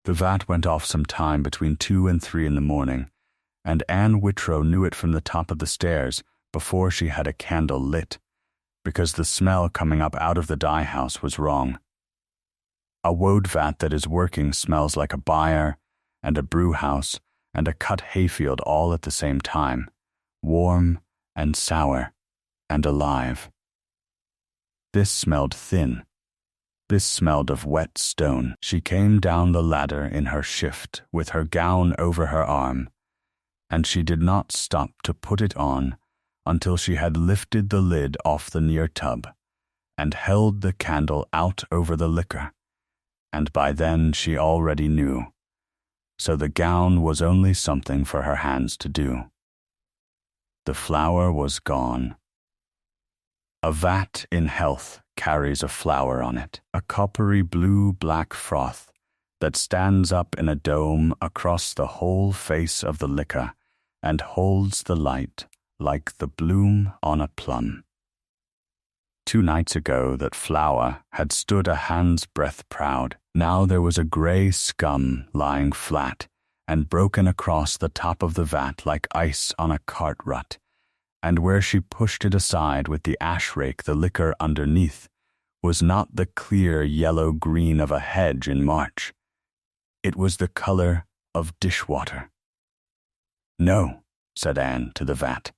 The vat went off some time between 2 and 3 in the morning, and Anne Whitrow knew it from the top of the stairs before she had a candle lit, because the smell coming up out of the dye house was wrong. A woad vat that is working smells like a byre and a brew house and a cut hayfield all at the same time, warm and sour and alive. This smelled thin. This smelled of wet stone. She came down the ladder in her shift with her gown over her arm, and she did not stop to put it on until she had lifted the lid off the near tub and held the candle out over the liquor, and by then she already knew. So the gown was only something for her hands to do. The flour was gone. A vat in health carries a flower on it, a coppery blue-black froth that stands up in a dome across the whole face of the liquor and holds the light like the bloom on a plum. 2 nights ago that flower had stood a hand's breadth proud. Now there was a grey scum lying flat and broken across the top of the vat like ice on a cart rut, and where she pushed it aside with the ash rake the liquor underneath was not the clear yellow-green of a hedge in March. It was the colour of dishwater. "No," said Anne to the vat.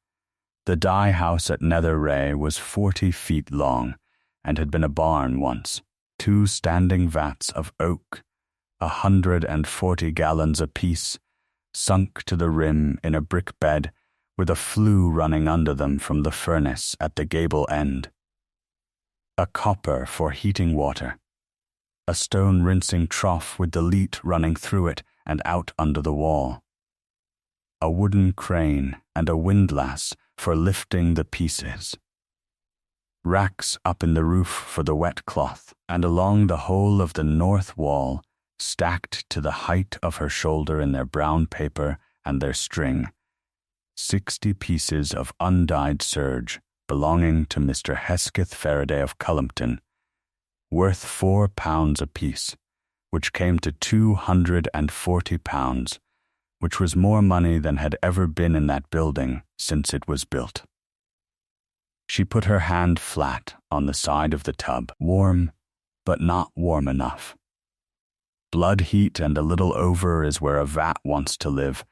The dye house at Nether Wray was 40 feet long and had been a barn once. 2 standing vats of oak, 140 gallons apiece, sunk to the rim in a brick bed with a flue running under them from the furnace at the gable end. A copper for heating water. A stone rinsing trough with the leat running through it and out under the wall. A wooden crane and a windlass for lifting the pieces. Racks up in the roof for the wet cloth, and along the whole of the north wall, stacked to the height of her shoulder in their brown paper and their string, 60 pieces of undyed serge belonging to Mr. Hesketh Ferriday of Cullompton, worth £4 apiece, which came to £240, which was more money than had ever been in that building since it was built. She put her hand flat on the side of the tub, warm, but not warm enough. Blood heat and a little over is where a vat wants to live,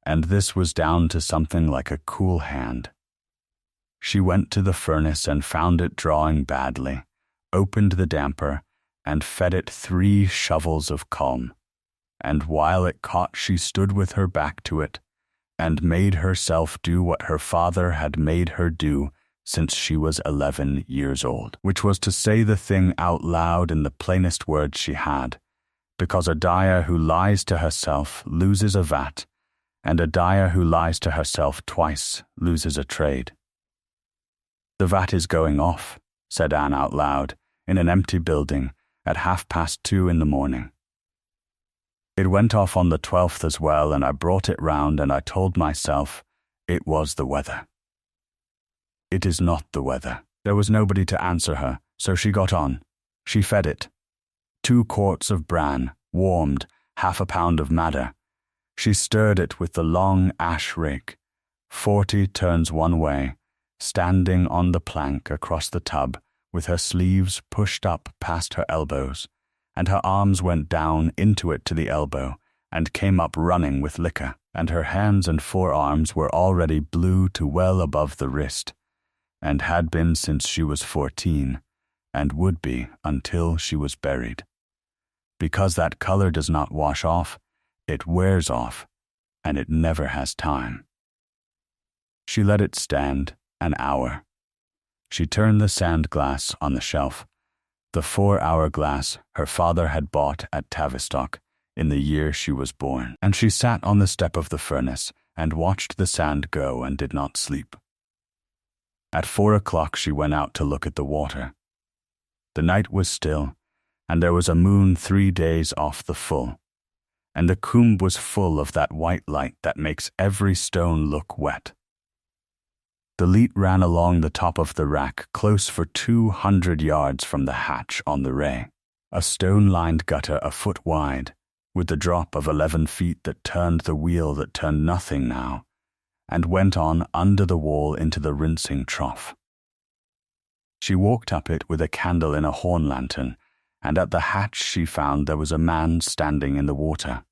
and this was down to something like a cool hand. She went to the furnace and found it drawing badly, opened the damper, and fed it 3 shovels of calm. And while it caught she stood with her back to it, and made herself do what her father had made her do since she was 11 years old, which was to say the thing out loud in the plainest words she had, because a dyer who lies to herself loses a vat, and a dyer who lies to herself twice loses a trade. "The vat is going off," said Anne out loud, in an empty building, at 2:30 in the morning. It went off on the 12th as well, and I brought it round and I told myself it was the weather. It is not the weather. There was nobody to answer her, so she got on. She fed it. 2 quarts of bran, warmed, 1/2 pound of madder. She stirred it with the long ash rake, 40 turns one way, standing on the plank across the tub with her sleeves pushed up past her elbows, and her arms went down into it to the elbow and came up running with liquor, and her hands and forearms were already blue to well above the wrist, and had been since she was 14, and would be until she was buried. Because that colour does not wash off, it wears off, and it never has time. She let it stand an hour. She turned the sand glass on the shelf, the 4-hour glass her father had bought at Tavistock in the year she was born, and she sat on the step of the furnace and watched the sand go and did not sleep. At 4 o'clock she went out to look at the water. The night was still, and there was a moon 3 days off the full, and the combe was full of that white light that makes every stone look wet. The leat ran along the top of the rack close for 200 yards from the hatch on the Wray, a stone-lined gutter a foot wide, with the drop of 11 feet that turned the wheel that turned nothing now, and went on under the wall into the rinsing trough. She walked up it with a candle in a horn lantern, and at the hatch she found there was a man standing in the water.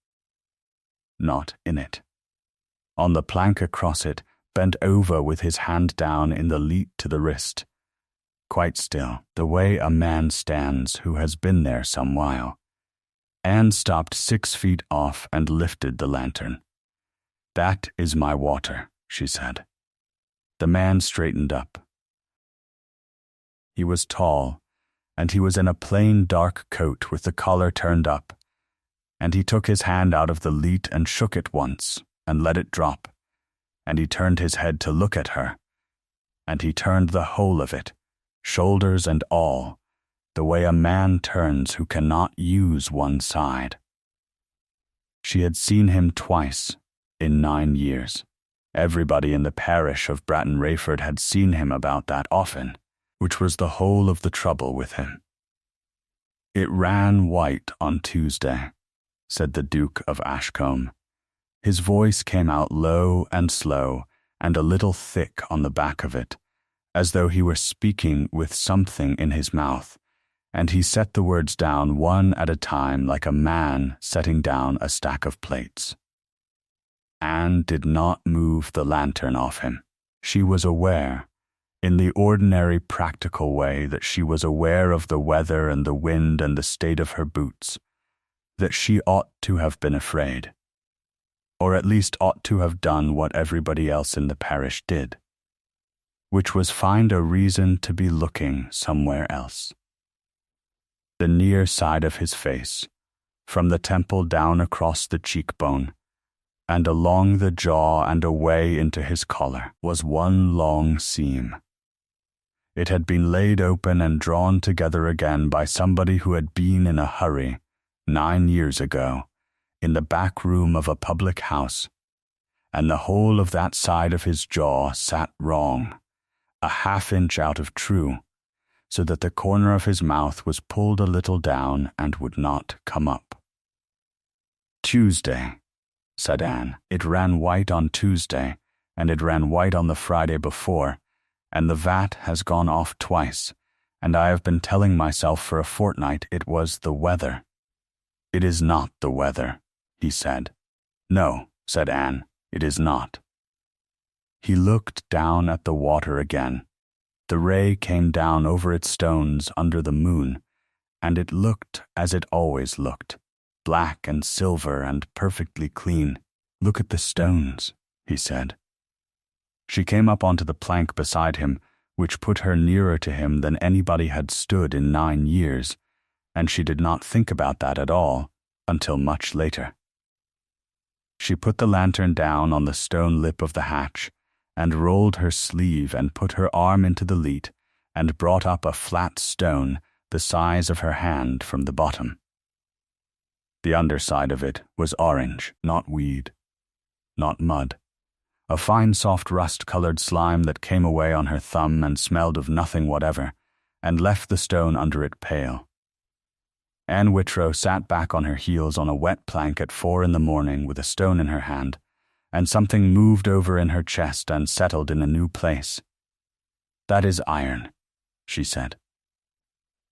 Not in it. On the plank across it, bent over with his hand down in the leat to the wrist. Quite still, the way a man stands who has been there some while. Anne stopped 6 feet off and lifted the lantern. "That is my water," she said. The man straightened up. He was tall, and he was in a plain dark coat with the collar turned up, and he took his hand out of the leat and shook it once, and let it drop, and he turned his head to look at her, and he turned the whole of it, shoulders and all, the way a man turns who cannot use one side. She had seen him twice in 9 years. Everybody in the parish of Bratton Wrayford had seen him about that often, which was the whole of the trouble with him. "It ran white on Tuesday," said the Duke of Ashcombe. His voice came out low and slow and a little thick on the back of it, as though he were speaking with something in his mouth, and he set the words down one at a time like a man setting down a stack of plates. Anne did not move the lantern off him. She was aware, in the ordinary practical way that she was aware of the weather and the wind and the state of her boots, that she ought to have been afraid, or at least ought to have done what everybody else in the parish did, which was find a reason to be looking somewhere else. The near side of his face, from the temple down across the cheekbone, and along the jaw and away into his collar, was one long seam. It had been laid open and drawn together again by somebody who had been in a hurry 9 years ago in the back room of a public house, and the whole of that side of his jaw sat wrong, a half-inch out of true, so that the corner of his mouth was pulled a little down and would not come up. "Tuesday," said Anne. "It ran white on Tuesday, and it ran white on the Friday before, and the vat has gone off twice, and I have been telling myself for a fortnight it was the weather." "It is not the weather," he said. "No," said Anne, "it is not." He looked down at the water again. The ray came down over its stones under the moon, and it looked as it always looked, black and silver and perfectly clean. "Look at the stones," he said. She came up onto the plank beside him, which put her nearer to him than anybody had stood in 9 years, and she did not think about that at all until much later. She put the lantern down on the stone lip of the hatch, and rolled her sleeve and put her arm into the leat, and brought up a flat stone the size of her hand from the bottom. The underside of it was orange, not weed, not mud. A fine soft rust-colored slime that came away on her thumb and smelled of nothing whatever, and left the stone under it pale. Anne Whitrow sat back on her heels on a wet plank at 4 in the morning with a stone in her hand, and something moved over in her chest and settled in a new place. "That is iron," she said.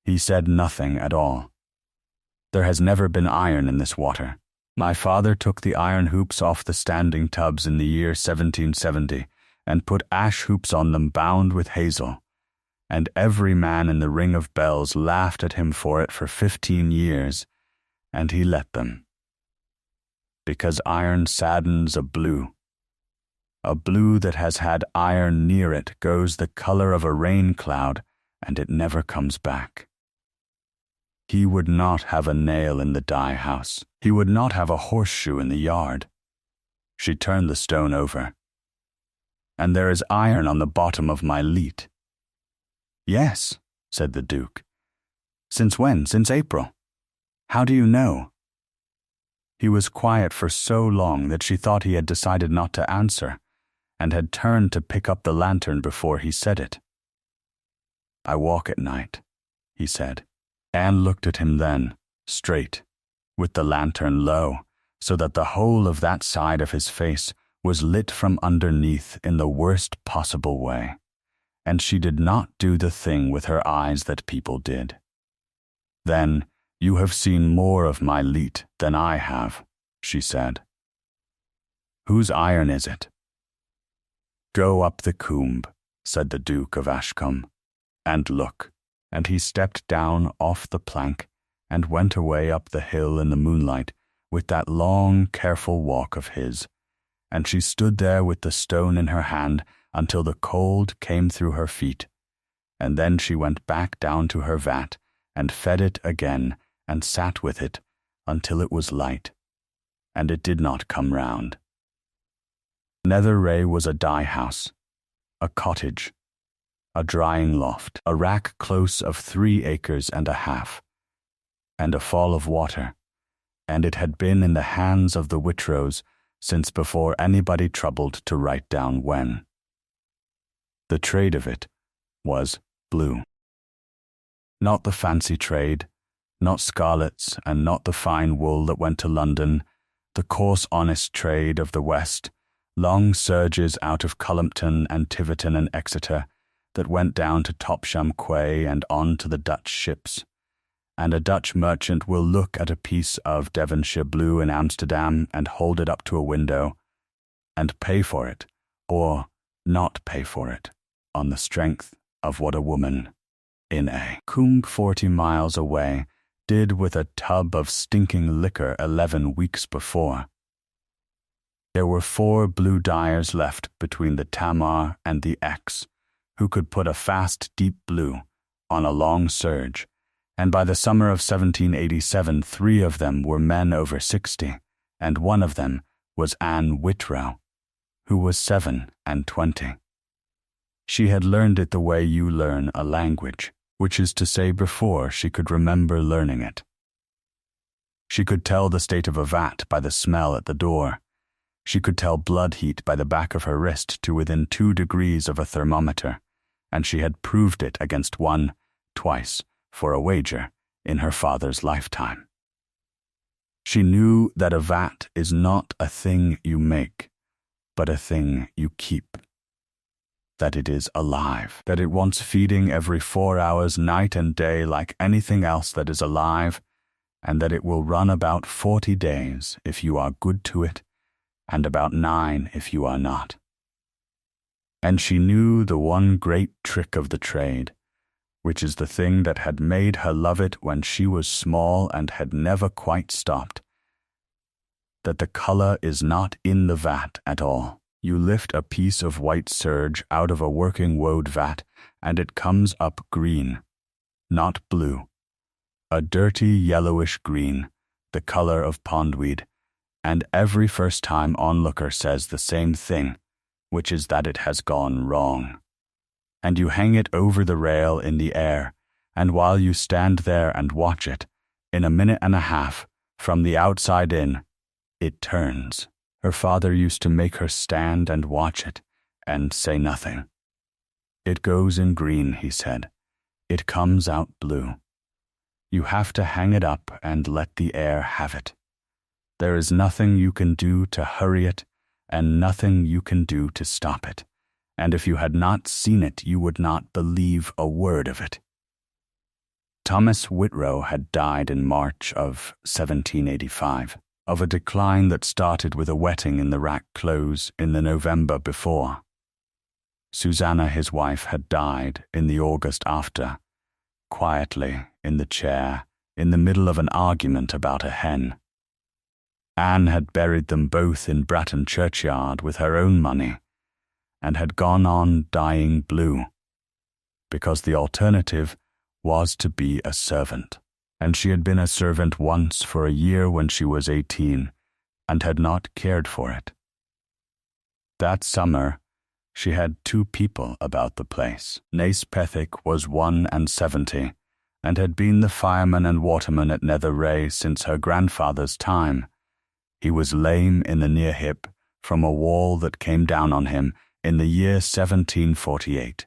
He said nothing at all. "There has never been iron in this water. My father took the iron hoops off the standing tubs in the year 1770 and put ash hoops on them bound with hazel, and every man in the Ring of Bells laughed at him for it for 15 years, and he let them. Because iron saddens a blue. A blue that has had iron near it goes the color of a rain cloud, and it never comes back. He would not have a nail in the dye house. He would not have a horseshoe in the yard." She turned the stone over. "And there is iron on the bottom of my leat." "Yes," said the Duke. "Since when? Since April? How do you know?" He was quiet for so long that she thought he had decided not to answer, and had turned to pick up the lantern before he said it. "I walk at night," he said. Anne looked at him then, straight, with the lantern low, so that the whole of that side of his face was lit from underneath in the worst possible way, and she did not do the thing with her eyes that people did. "Then you have seen more of my leet than I have," she said. "Whose iron is it?" "Go up the combe," said the Duke of Ashcombe, "and look." And he stepped down off the plank and went away up the hill in the moonlight with that long, careful walk of his, and she stood there with the stone in her hand until the cold came through her feet, and then she went back down to her vat and fed it again and sat with it until it was light, and it did not come round. Nether Wray was a dye house, a cottage, a drying loft, a rack close of 3 acres and a half, and a fall of water, and it had been in the hands of the Whitrows since before anybody troubled to write down when. The trade of it was blue. Not the fancy trade, not scarlets, and not the fine wool that went to London, the coarse honest trade of the West, long serges out of Cullompton and Tiverton and Exeter, that went down to Topsham quay and on to the Dutch ships. And a Dutch merchant will look at a piece of Devonshire blue in Amsterdam and hold it up to a window, and pay for it, or not pay for it, on the strength of what a woman in a combe 40 miles away did with a tub of stinking liquor 11 weeks before. There were 4 blue dyers left between the Tamar and the Exe, who could put a fast deep blue on a long serge, and by the summer of 1787 3 of them were men over 60, and one of them was Anne Whitrow, who was 27. She had learned it the way you learn a language, which is to say before she could remember learning it. She could tell the state of a vat by the smell at the door. She could tell blood heat by the back of her wrist to within 2 degrees of a thermometer, and she had proved it against 1, twice, for a wager, in her father's lifetime. She knew that a vat is not a thing you make, but a thing you keep. That it is alive, that it wants feeding every 4 hours night and day like anything else that is alive, and that it will run about 40 days if you are good to it, and about 9 if you are not. And she knew the one great trick of the trade, which is the thing that had made her love it when she was small and had never quite stopped, that the colour is not in the vat at all. You lift a piece of white serge out of a working woad vat, and it comes up green, not blue, a dirty yellowish green, the colour of pondweed, and every first-time onlooker says the same thing, which is that it has gone wrong. And you hang it over the rail in the air, and while you stand there and watch it, in a minute and a half, from the outside in, it turns. Her father used to make her stand and watch it, and say nothing. It goes in green, he said. It comes out blue. You have to hang it up and let the air have it. There is nothing you can do to hurry it, and nothing you can do to stop it. And if you had not seen it, you would not believe a word of it. Thomas Whitrow had died in March of 1785, of a decline that started with a wetting in the rack close in the November before. Susanna, his wife, had died in the August after, quietly in the chair, in the middle of an argument about a hen. Anne had buried them both in Bratton churchyard with her own money, and had gone on dyeing blue, because the alternative was to be a servant, and she had been a servant once for a year when she was 18, and had not cared for it. That summer, she had 2 people about the place. Nace Pethick was 71, and had been the fireman and waterman at Nether Wray since her grandfather's time. He was lame in the near hip from a wall that came down on him in the year 1748,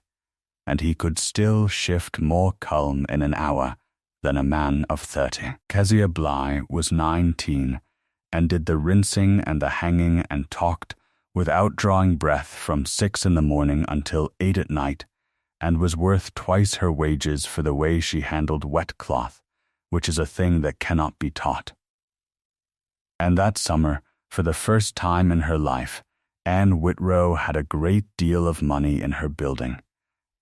and he could still shift more culm in an hour than a man of 30. Kezia Bly was 19 and did the rinsing and the hanging and talked without drawing breath from 6 in the morning until 8 at night, and was worth twice her wages for the way she handled wet cloth, which is a thing that cannot be taught. And that summer, for the first time in her life, Anne Whitrow had a great deal of money in her building,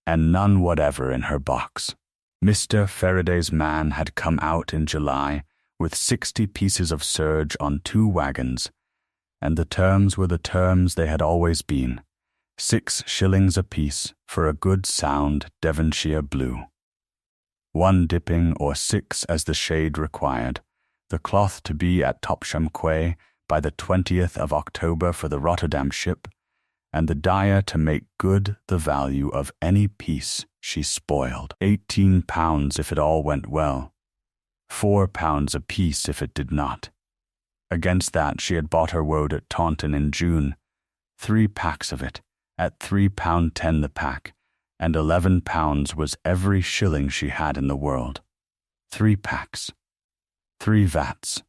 and none whatever in her box. Mr. Ferriday's man had come out in July with 60 pieces of serge on 2 wagons, and the terms were the terms they had always been, 6 shillings apiece for a good sound Devonshire blue. 1 dipping or 6 as the shade required, the cloth to be at Topsham quay by the 20th of October for the Rotterdam ship, and the dyer to make good the value of any piece she spoiled. £18 if it all went well, £4 apiece if it did not. Against that she had bought her woad at Taunton in June, 3 packs of it, at £3.10 the pack, and £11 was every shilling she had in the world. 3 packs. 3 vats.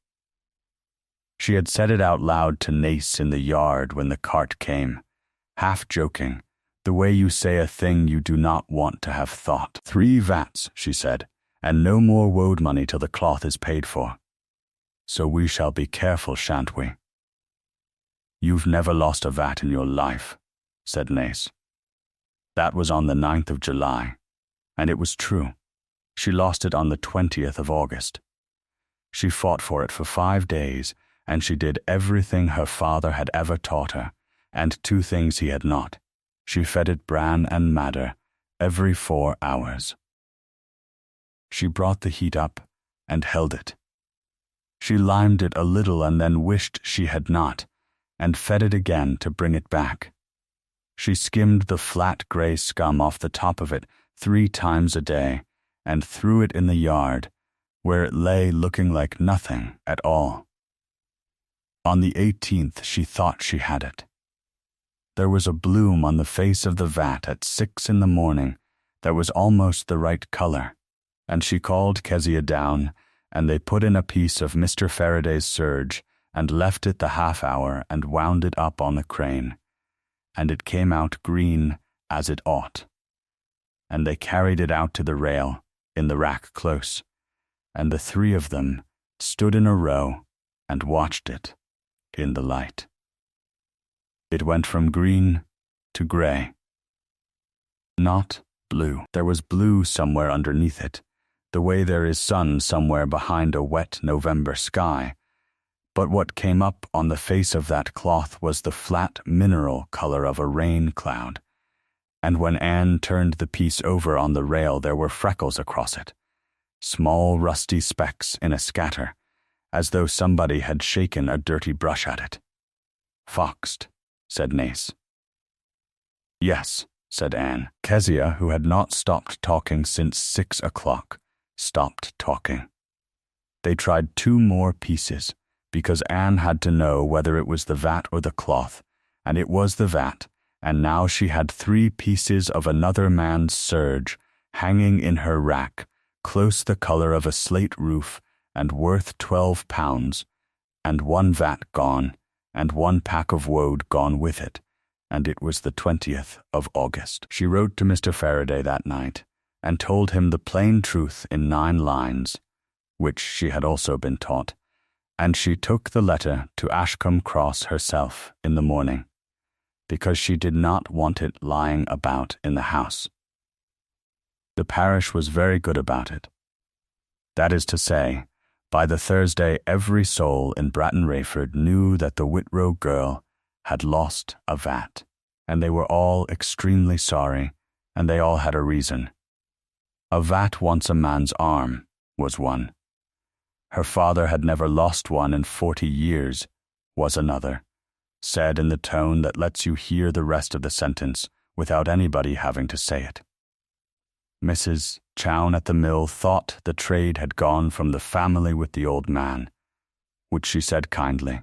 She had said it out loud to Nace in the yard when the cart came, half joking, the way you say a thing you do not want to have thought. 3 vats, she said, and no more woad money till the cloth is paid for. So we shall be careful, shan't we? You've never lost a vat in your life, said Nace. That was on the 9th of July, and it was true. She lost it on the 20th of August. She fought for it for 5 days, and she did everything her father had ever taught her, and 2 things he had not. She fed it bran and madder every 4 hours. She brought the heat up and held it. She limed it a little and then wished she had not, and fed it again to bring it back. She skimmed the flat grey scum off the top of it 3 times a day, and threw it in the yard, where it lay looking like nothing at all. On the 18th she thought she had it. There was a bloom on the face of the vat at 6 in the morning that was almost the right colour, and she called Kezia down, and they put in a piece of Mr. Ferriday's serge and left it the half-hour and wound it up on the crane, and it came out green as it ought. And they carried it out to the rail, in the rack close, and the 3 of them stood in a row and watched it in the light. It went from green to grey. Not blue. There was blue somewhere underneath it, the way there is sun somewhere behind a wet November sky, but what came up on the face of that cloth was the flat mineral colour of a rain cloud, and when Anne turned the piece over on the rail there were freckles across it, small rusty specks in a scatter, as though somebody had shaken a dirty brush at it. Foxed, said Nace. Yes, said Anne. Kezia, who had not stopped talking since 6 o'clock, stopped talking. They tried 2 more pieces, because Anne had to know whether it was the vat or the cloth, and it was the vat, and now she had 3 pieces of another man's serge hanging in her rack, close the colour of a slate roof, and worth £12, and 1 vat gone, and 1 pack of woad gone with it, and it was the 20th of August. She wrote to Mr. Ferriday that night, and told him the plain truth in 9 lines, which she had also been taught, and she took the letter to Ashcombe Cross herself in the morning, because she did not want it lying about in the house. The parish was very good about it. That is to say, by the Thursday every soul in Bratton Wrayford knew that the Whitrow girl had lost a vat, and they were all extremely sorry, and they all had a reason. A vat wants a man's arm, was one. Her father had never lost one in 40 years, was another, said in the tone that lets you hear the rest of the sentence without anybody having to say it. Mrs. Chown at the mill thought the trade had gone from the family with the old man, which she said kindly,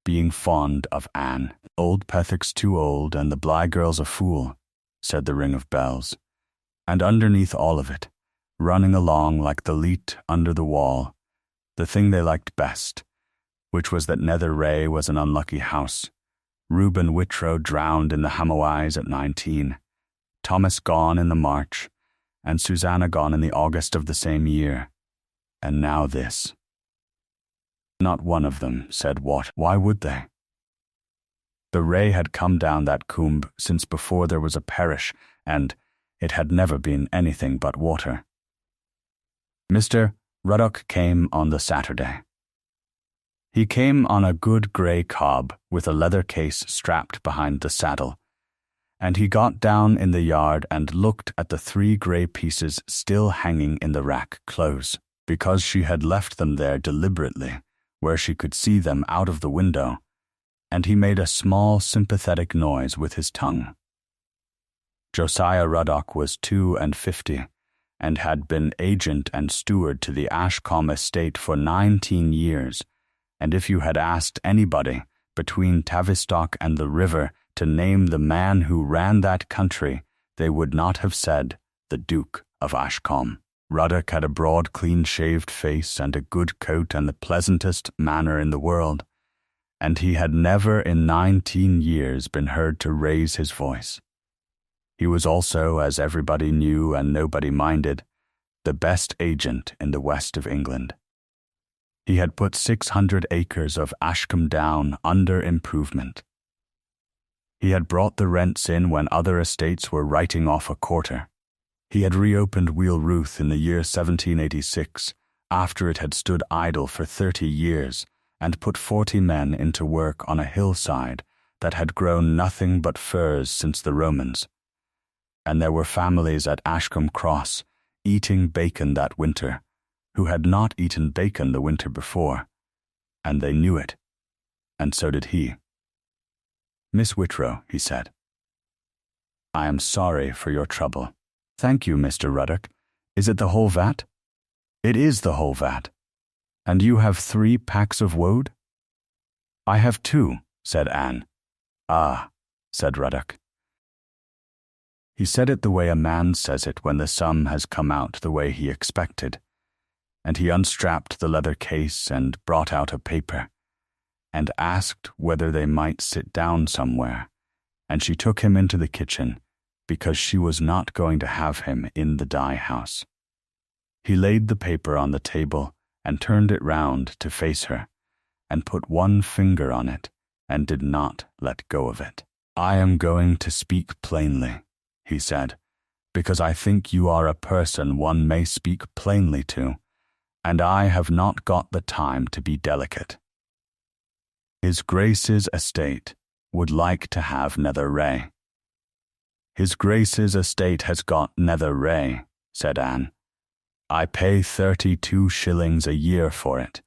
being fond of Anne. Old Pethick's too old and the Bly girl's a fool, said the ring of bells. And underneath all of it, running along like the leet under the wall, the thing they liked best, which was that Nether Wray was an unlucky house. Reuben Whitrow drowned in the Hamoise at 19, Thomas gone in the March, and Susanna gone in the August of the same year. And now this. Not one of them said what. Why would they? The Wray had come down that combe since before there was a parish, and it had never been anything but water. Mr. Ruddock came on the Saturday. He came on a good grey cob with a leather case strapped behind the saddle, and he got down in the yard and looked at the 3 grey pieces still hanging in the rack close, because she had left them there deliberately, where she could see them out of the window, and he made a small sympathetic noise with his tongue. Josiah Ruddock was 52, and had been agent and steward to the Ashcombe estate for 19 years, and if you had asked anybody between Tavistock and the river to name the man who ran that country, they would not have said the Duke of Ashcombe. Ruddock had a broad, clean-shaved face and a good coat and the pleasantest manner in the world, and he had never in 19 years been heard to raise his voice. He was also, as everybody knew and nobody minded, the best agent in the west of England. He had put 600 acres of Ashcombe down under improvement. He had brought the rents in when other estates were writing off a quarter. He had reopened Wheel Ruth in the year 1786, after it had stood idle for 30 years, and put 40 men into work on a hillside that had grown nothing but firs since the Romans. And there were families at Ashcombe Cross eating bacon that winter, who had not eaten bacon the winter before, and they knew it, and so did he. "Miss Whitrow," he said, "I am sorry for your trouble." "Thank you, Mr. Ruddock. Is it the whole vat?" "It is the whole vat." "And you have 3 packs of woad?" "I have 2, said Anne. "Ah," said Ruddock. He said it the way a man says it when the sum has come out the way he expected, and he unstrapped the leather case and brought out a paper, and asked whether they might sit down somewhere, and she took him into the kitchen, because she was not going to have him in the dye house. He laid the paper on the table and turned it round to face her, and put 1 finger on it, and did not let go of it. "I am going to speak plainly," he said, "because I think you are a person one may speak plainly to, and I have not got the time to be delicate. His Grace's estate would like to have Nether Wray." "His Grace's estate has got Nether Wray," said Anne. "I pay 32 shillings a year for it,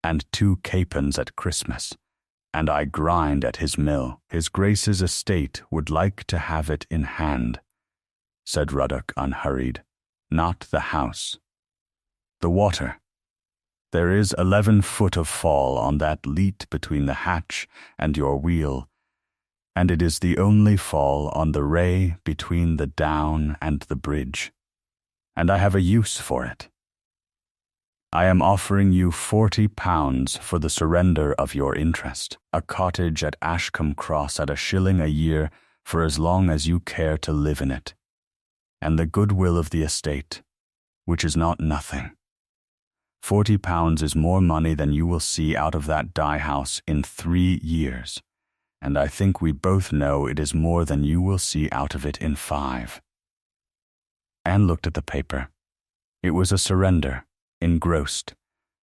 and 2 capons at Christmas, and I grind at his mill. His Grace's estate would like to have it in hand," said Ruddock unhurried. "Not the house. The water. There is 11 foot of fall on that leat between the hatch and your wheel, and it is the only fall on the Wray between the down and the bridge, and I have a use for it. I am offering you £40 for the surrender of your interest, a cottage at Ashcombe Cross at 1 shilling a year for as long as you care to live in it, and the goodwill of the estate, which is not nothing. £40 is more money than you will see out of that dye house in 3 years, and I think we both know it is more than you will see out of it in 5. Anne looked at the paper. It was a surrender, engrossed,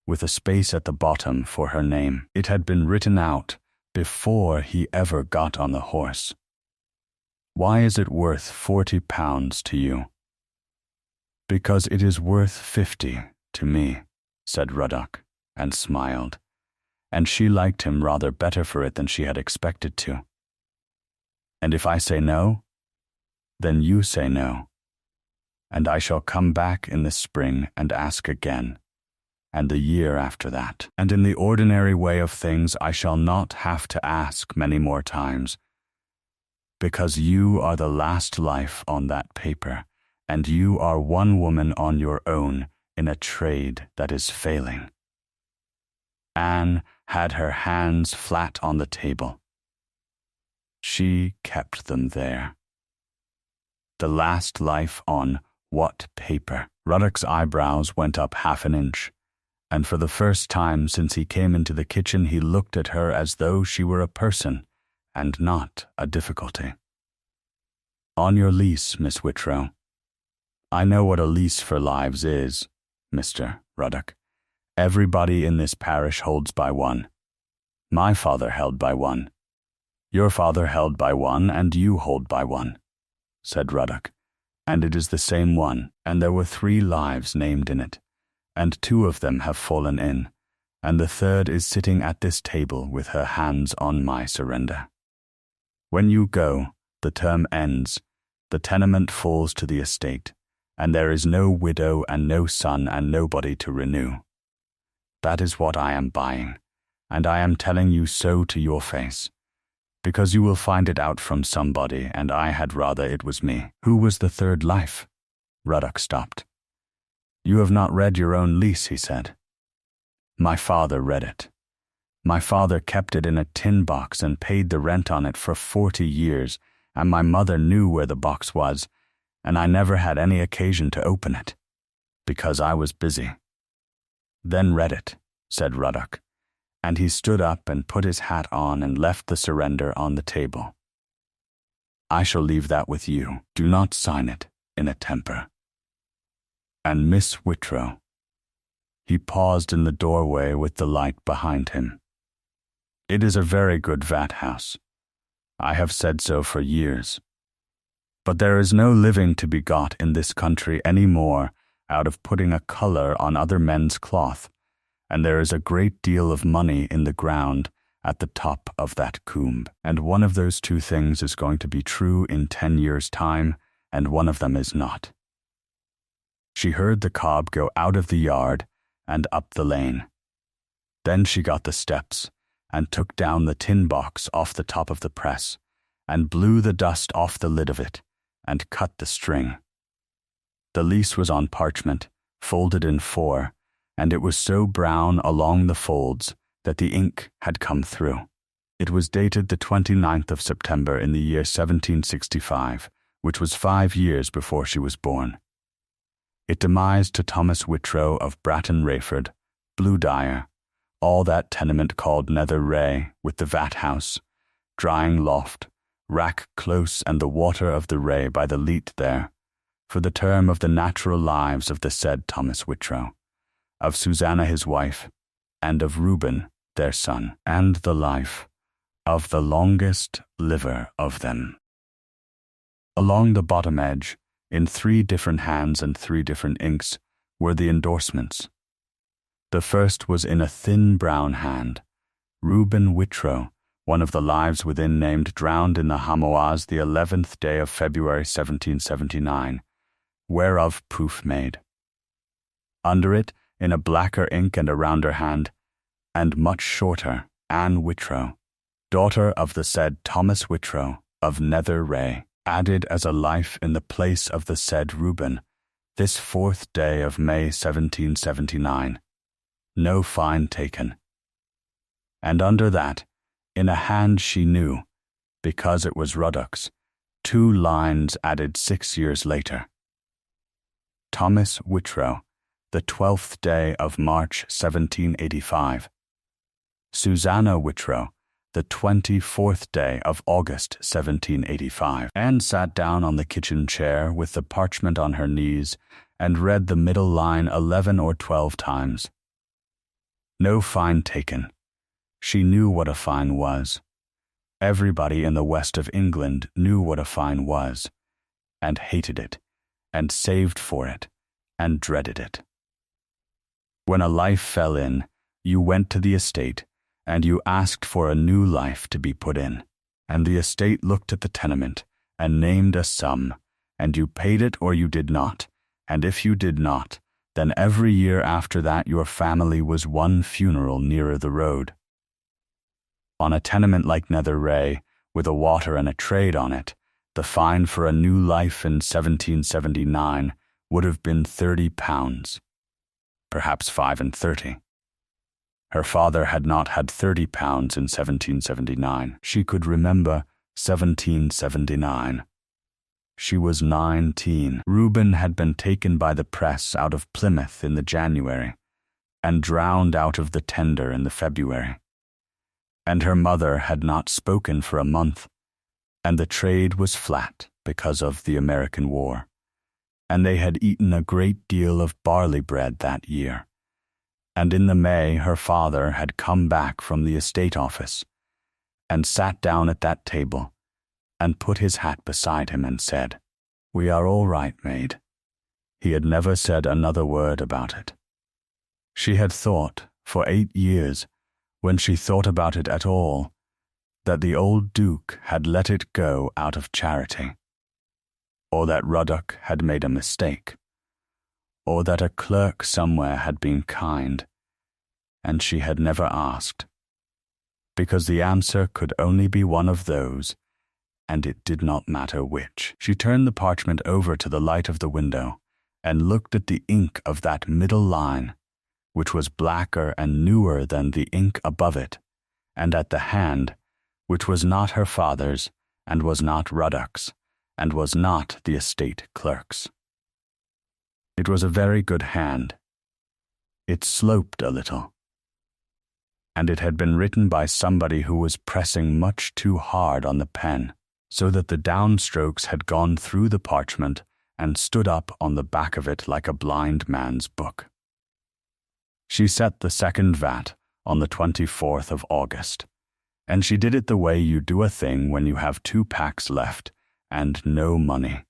with a space at the bottom for her name. It had been written out before he ever got on the horse. "Why is it worth £40 to you?" "Because it is worth 50 to me," said Ruddock, and smiled, and she liked him rather better for it than she had expected to. "And if I say no, then you say no, and I shall come back in the spring and ask again, and the year after that, and in the ordinary way of things I shall not have to ask many more times, because you are the last life on that paper, and you are one woman on your own in a trade that is failing." Anne had her hands flat on the table. She kept them there. The last life on what paper? Ruddock's eyebrows went up half an inch, and for the first time since he came into the kitchen he looked at her as though she were a person and not a difficulty. "On your lease, Miss Whitrow. I know what a lease for lives is, Mr. Ruddock. Everybody in this parish holds by one. My father held by one. Your father held by one, and you hold by one," said Ruddock, "and it is the same one, and there were 3 lives named in it, and 2 of them have fallen in, and the 3rd is sitting at this table with her hands on my surrender. When you go, the term ends, the tenement falls to the estate, and there is no widow and no son and nobody to renew. That is what I am buying, and I am telling you so to your face, because you will find it out from somebody, and I had rather it was me." "Who was the 3rd life?" Ruddock stopped. "You have not read your own lease," he said. "My father read it. My father kept it in a tin box and paid the rent on it for 40 years, and my mother knew where the box was, and I never had any occasion to open it, because I was busy." "Then read it," said Ruddock, and he stood up and put his hat on and left the surrender on the table. "I shall leave that with you. Do not sign it in a temper. And Miss Whitrow." He paused in the doorway with the light behind him. "It is a very good vat house. I have said so for years. But there is no living to be got in this country any more out of putting a colour on other men's cloth, and there is a great deal of money in the ground at the top of that combe, and one of those 2 things is going to be true in 10 years' time, and one of them is not." She heard the cob go out of the yard and up the lane. Then she got the steps and took down the tin box off the top of the press and blew the dust off the lid of it and cut the string. The lease was on parchment, folded in 4, and it was so brown along the folds that the ink had come through. It was dated the 29th of September in the year 1765, which was 5 years before she was born. It demised to Thomas Whitrow of Bratton Wrayford, blue dyer, all that tenement called Nether Wray, with the vat house, drying loft, rack close and the water of the Wray by the leat there, for the term of the natural lives of the said Thomas Whitrow, of Susanna his wife, and of Reuben their son, and the life of the longest liver of them. Along the bottom edge, in 3 different hands and 3 different inks, were the endorsements. The first was in a thin brown hand: "Reuben Whitrow, one of the lives within named, drowned in the Hamoise the 11th day of February 1779, whereof proof made." Under it, in a blacker ink and a rounder hand, and much shorter, "Anne Whitrow, daughter of the said Thomas Whitrow of Nether Wray, added as a life in the place of the said Reuben, this 4th day of May 1779. No fine taken." And under that, in a hand she knew, because it was Ruddock's, 2 lines added 6 years later: "Thomas Whitrow, the 12th day of March 1785. Susanna Whitrow, the 24th day of August 1785. Anne sat down on the kitchen chair with the parchment on her knees and read the middle line 11 or 12 times. No fine taken. She knew what a fine was. Everybody in the west of England knew what a fine was, and hated it, and saved for it, and dreaded it. When a life fell in, you went to the estate, and you asked for a new life to be put in, and the estate looked at the tenement, and named a sum, and you paid it or you did not, and if you did not, then every year after that your family was one funeral nearer the road. On a tenement like Nether Wray, with a water and a trade on it, the fine for a new life in 1779 would have been £30, perhaps 35. Her father had not had £30 in 1779. She could remember 1779. She was 19. Reuben had been taken by the press out of Plymouth in the January, and drowned out of the tender in the February. And her mother had not spoken for a month, and the trade was flat because of the American War, and they had eaten a great deal of barley bread that year. And in the May her father had come back from the estate office, and sat down at that table, and put his hat beside him and said, "We are all right, maid." He had never said another word about it. She had thought, for 8 years, when she thought about it at all, that the old Duke had let it go out of charity, or that Ruddock had made a mistake, or that a clerk somewhere had been kind, and she had never asked, because the answer could only be one of those, and it did not matter which. She turned the parchment over to the light of the window, and looked at the ink of that middle line, which was blacker and newer than the ink above it, and at the hand, which was not her father's, and was not Ruddock's, and was not the estate clerk's. It was a very good hand. It sloped a little, and it had been written by somebody who was pressing much too hard on the pen, so that the downstrokes had gone through the parchment and stood up on the back of it like a blind man's book. She set the second vat on the 24th of August, and she did it the way you do a thing when you have 2 packs left and no money.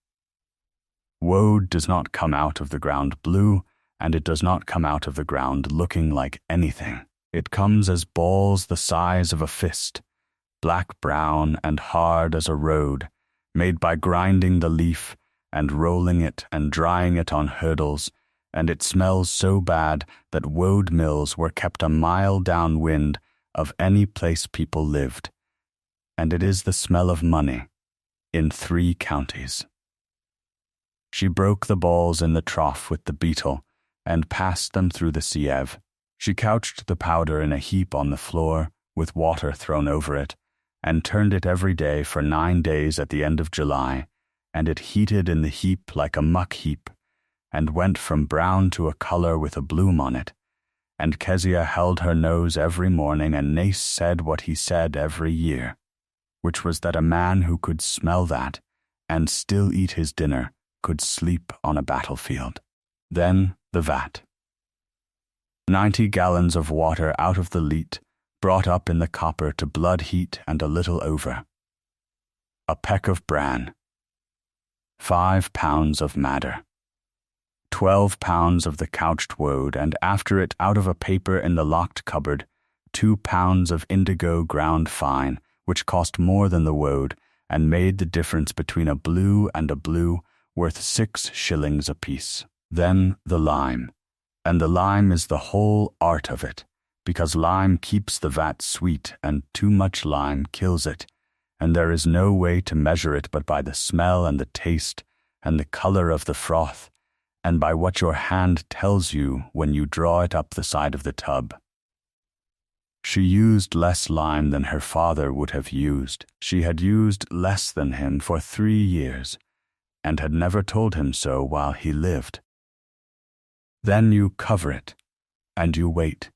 Woad does not come out of the ground blue, and it does not come out of the ground looking like anything. It comes as balls the size of a fist, black-brown and hard as a road, made by grinding the leaf and rolling it and drying it on hurdles, and it smells so bad that woad mills were kept a mile downwind of any place people lived, and it is the smell of money in 3 counties. She broke the balls in the trough with the beetle and passed them through the sieve. She couched the powder in a heap on the floor, with water thrown over it, and turned it every day for 9 days at the end of July, and it heated in the heap like a muck heap, and went from brown to a colour with a bloom on it. And Kezia held her nose every morning, and Nace said what he said every year, which was that a man who could smell that, and still eat his dinner, could sleep on a battlefield. Then the vat. 90 gallons of water out of the leat, brought up in the copper to blood heat and a little over. A peck of bran. 5 pounds of madder. 12 pounds of the couched woad, and after it out of a paper in the locked cupboard, 2 pounds of indigo ground fine, which cost more than the woad, and made the difference between a blue and a blue, worth 6 shillings apiece. Then the lime, and the lime is the whole art of it, because lime keeps the vat sweet, and too much lime kills it, and there is no way to measure it but by the smell and the taste, and the colour of the froth, and by what your hand tells you when you draw it up the side of the tub. She used less lime than her father would have used. She had used less than him for 3 years, and had never told him so while he lived. Then you cover it, and you wait,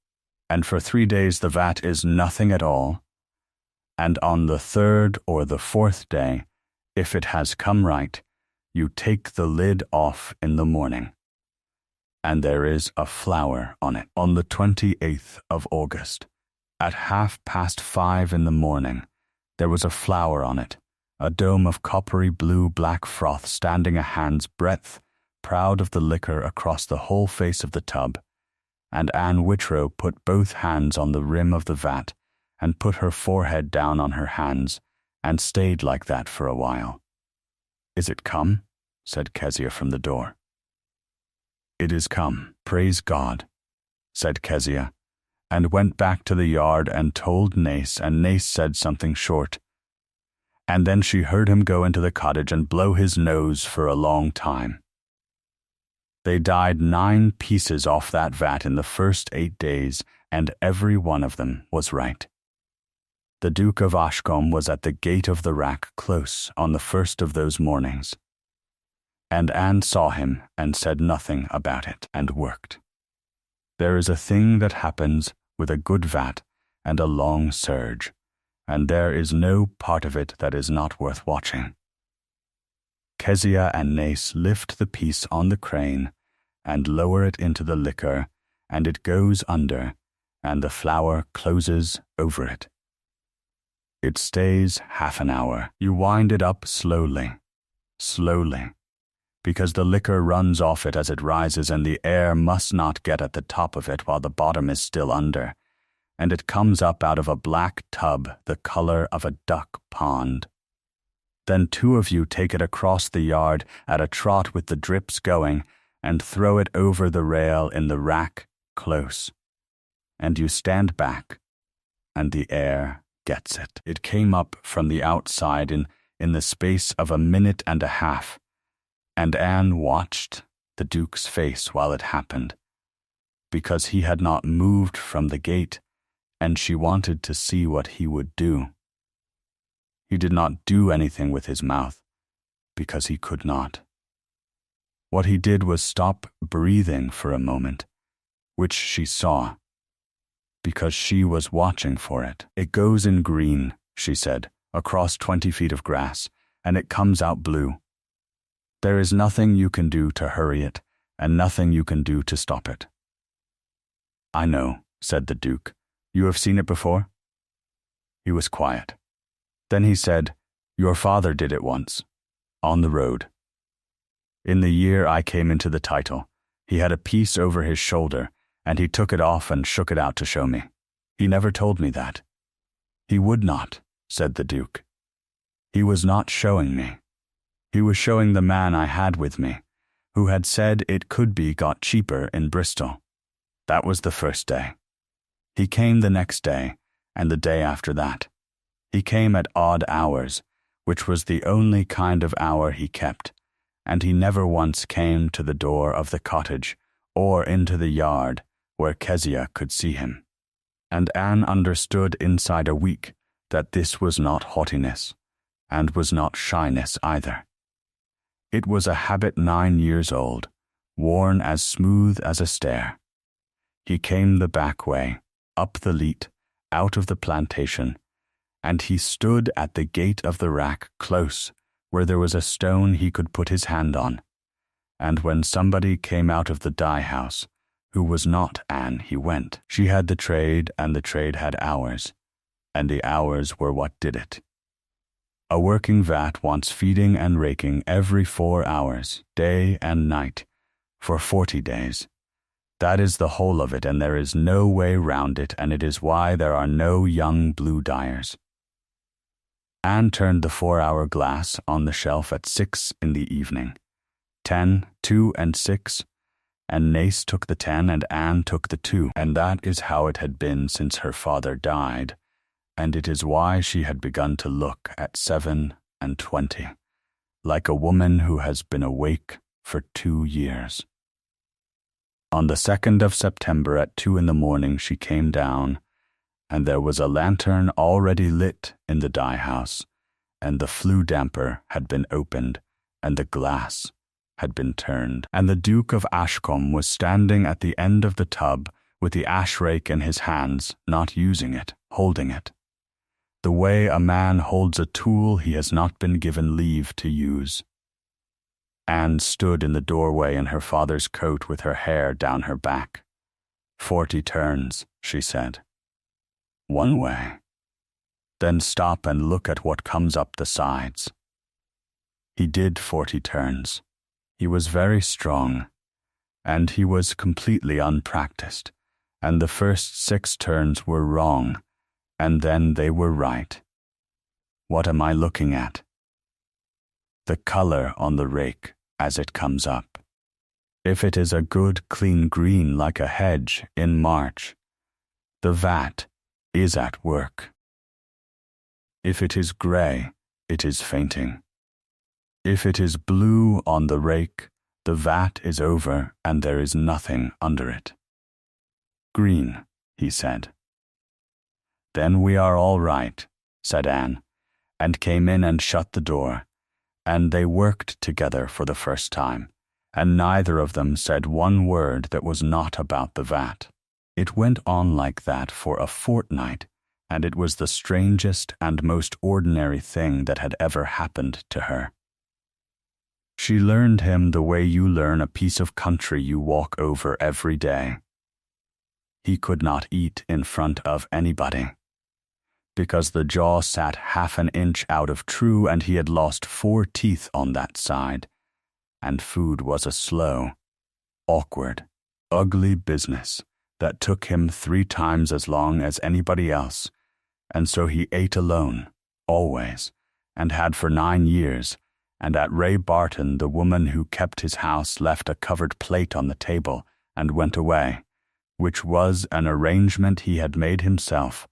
and for 3 days the vat is nothing at all, and on the 3rd or the 4th day, if it has come right, you take the lid off in the morning, and there is a flower on it. On the 28th of August, at 5:30 in the morning, there was a flower on it, a dome of coppery blue-black froth standing a hand's breadth, proud of the liquor across the whole face of the tub, and Anne Whitrow put both hands on the rim of the vat, and put her forehead down on her hands, and stayed like that for a while. "Is it come?" said Kezia from the door. "It is come, praise God," said Kezia, and went back to the yard and told Nace, and Nace said something short, and then she heard him go into the cottage and blow his nose for a long time. They died 9 pieces off that vat in the first 8 days, and every one of them was right. The Duke of Ashcombe was at the gate of the rack close on the first of those mornings, and Anne saw him and said nothing about it, and worked. There is a thing that happens with a good vat and a long serge, and there is no part of it that is not worth watching. Kezia and Nace lift the piece on the crane and lower it into the liquor, and it goes under, and the flour closes over it. It stays half an hour. You wind it up slowly, because the liquor runs off it as it rises, and the air must not get at the top of it while the bottom is still under, and it comes up out of a black tub the color of a duck pond. Then 2 of you take it across the yard at a trot with the drips going, and throw it over the rail in the rack close, and you stand back, and the air gets it. It came up from the outside in the space of a minute and a half, and Anne watched the Duke's face while it happened, because he had not moved from the gate, and she wanted to see what he would do. He did not do anything with his mouth, because he could not. What he did was stop breathing for a moment, which she saw, because she was watching for it. It goes in green, she said, across 20 feet of grass, and it comes out blue. There is nothing you can do to hurry it, and nothing you can do to stop it. I know, said the Duke. You have seen it before? He was quiet. Then he said, Your father did it once, on the road. In the year I came into the title, he had a piece over his shoulder, and he took it off and shook it out to show me. He never told me that. He would not, said the Duke. He was not showing me. He was showing the man I had with me, who had said it could be got cheaper in Bristol. That was the first day. He came the next day, and the day after that. He came at odd hours, which was the only kind of hour he kept, and he never once came to the door of the cottage or into the yard where Kezia could see him. And Anne understood inside a week that this was not haughtiness, and was not shyness either. It was a habit 9 years old, worn as smooth as a stair. He came the back way, up the leat, out of the plantation, and he stood at the gate of the rack close, where there was a stone he could put his hand on. And when somebody came out of the dye house, who was not Anne, he went. She had the trade, and the trade had hours, and the hours were what did it. A working vat wants feeding and raking every 4 hours, day and night, for 40 days. That is the whole of it, and there is no way round it, and it is why there are no young blue dyers. Anne turned the 4-hour glass on the shelf at 6 in the evening. 10, 2, and 6, and Nace took the 10 and Anne took the 2, and that is how it had been since her father died, and it is why she had begun to look at 7 and 20, like a woman who has been awake for 2 years. On the 2nd of September at 2 in the morning she came down, and there was a lantern already lit in the dye house, and the flue damper had been opened, and the glass had been turned, and the Duke of Ashcombe was standing at the end of the tub with the ash rake in his hands, not using it, holding it, the way a man holds a tool he has not been given leave to use. Anne stood in the doorway in her father's coat with her hair down her back. 40 turns, she said. 1 way. Then stop and look at what comes up the sides. He did 40 turns. He was very strong, and he was completely unpracticed, and the first 6 turns were wrong, and then they were right. What am I looking at? The color on the rake as it comes up. If it is a good clean green like a hedge in March, the vat is at work. If it is grey, it is fainting. If it is blue on the rake, the vat is over and there is nothing under it. Green, he said. Then we are all right, said Anne, and came in and shut the door, and they worked together for the first time, and neither of them said one word that was not about the vat. It went on like that for a fortnight, and it was the strangest and most ordinary thing that had ever happened to her. She learned him the way you learn a piece of country you walk over every day. He could not eat in front of anybody, because the jaw sat half an inch out of true and he had lost 4 teeth on that side, and food was a slow, awkward, ugly business that took him 3 times as long as anybody else, and so he ate alone, always, and had for 9 years, and at Ray Barton the woman who kept his house left a covered plate on the table and went away, which was an arrangement he had made himself,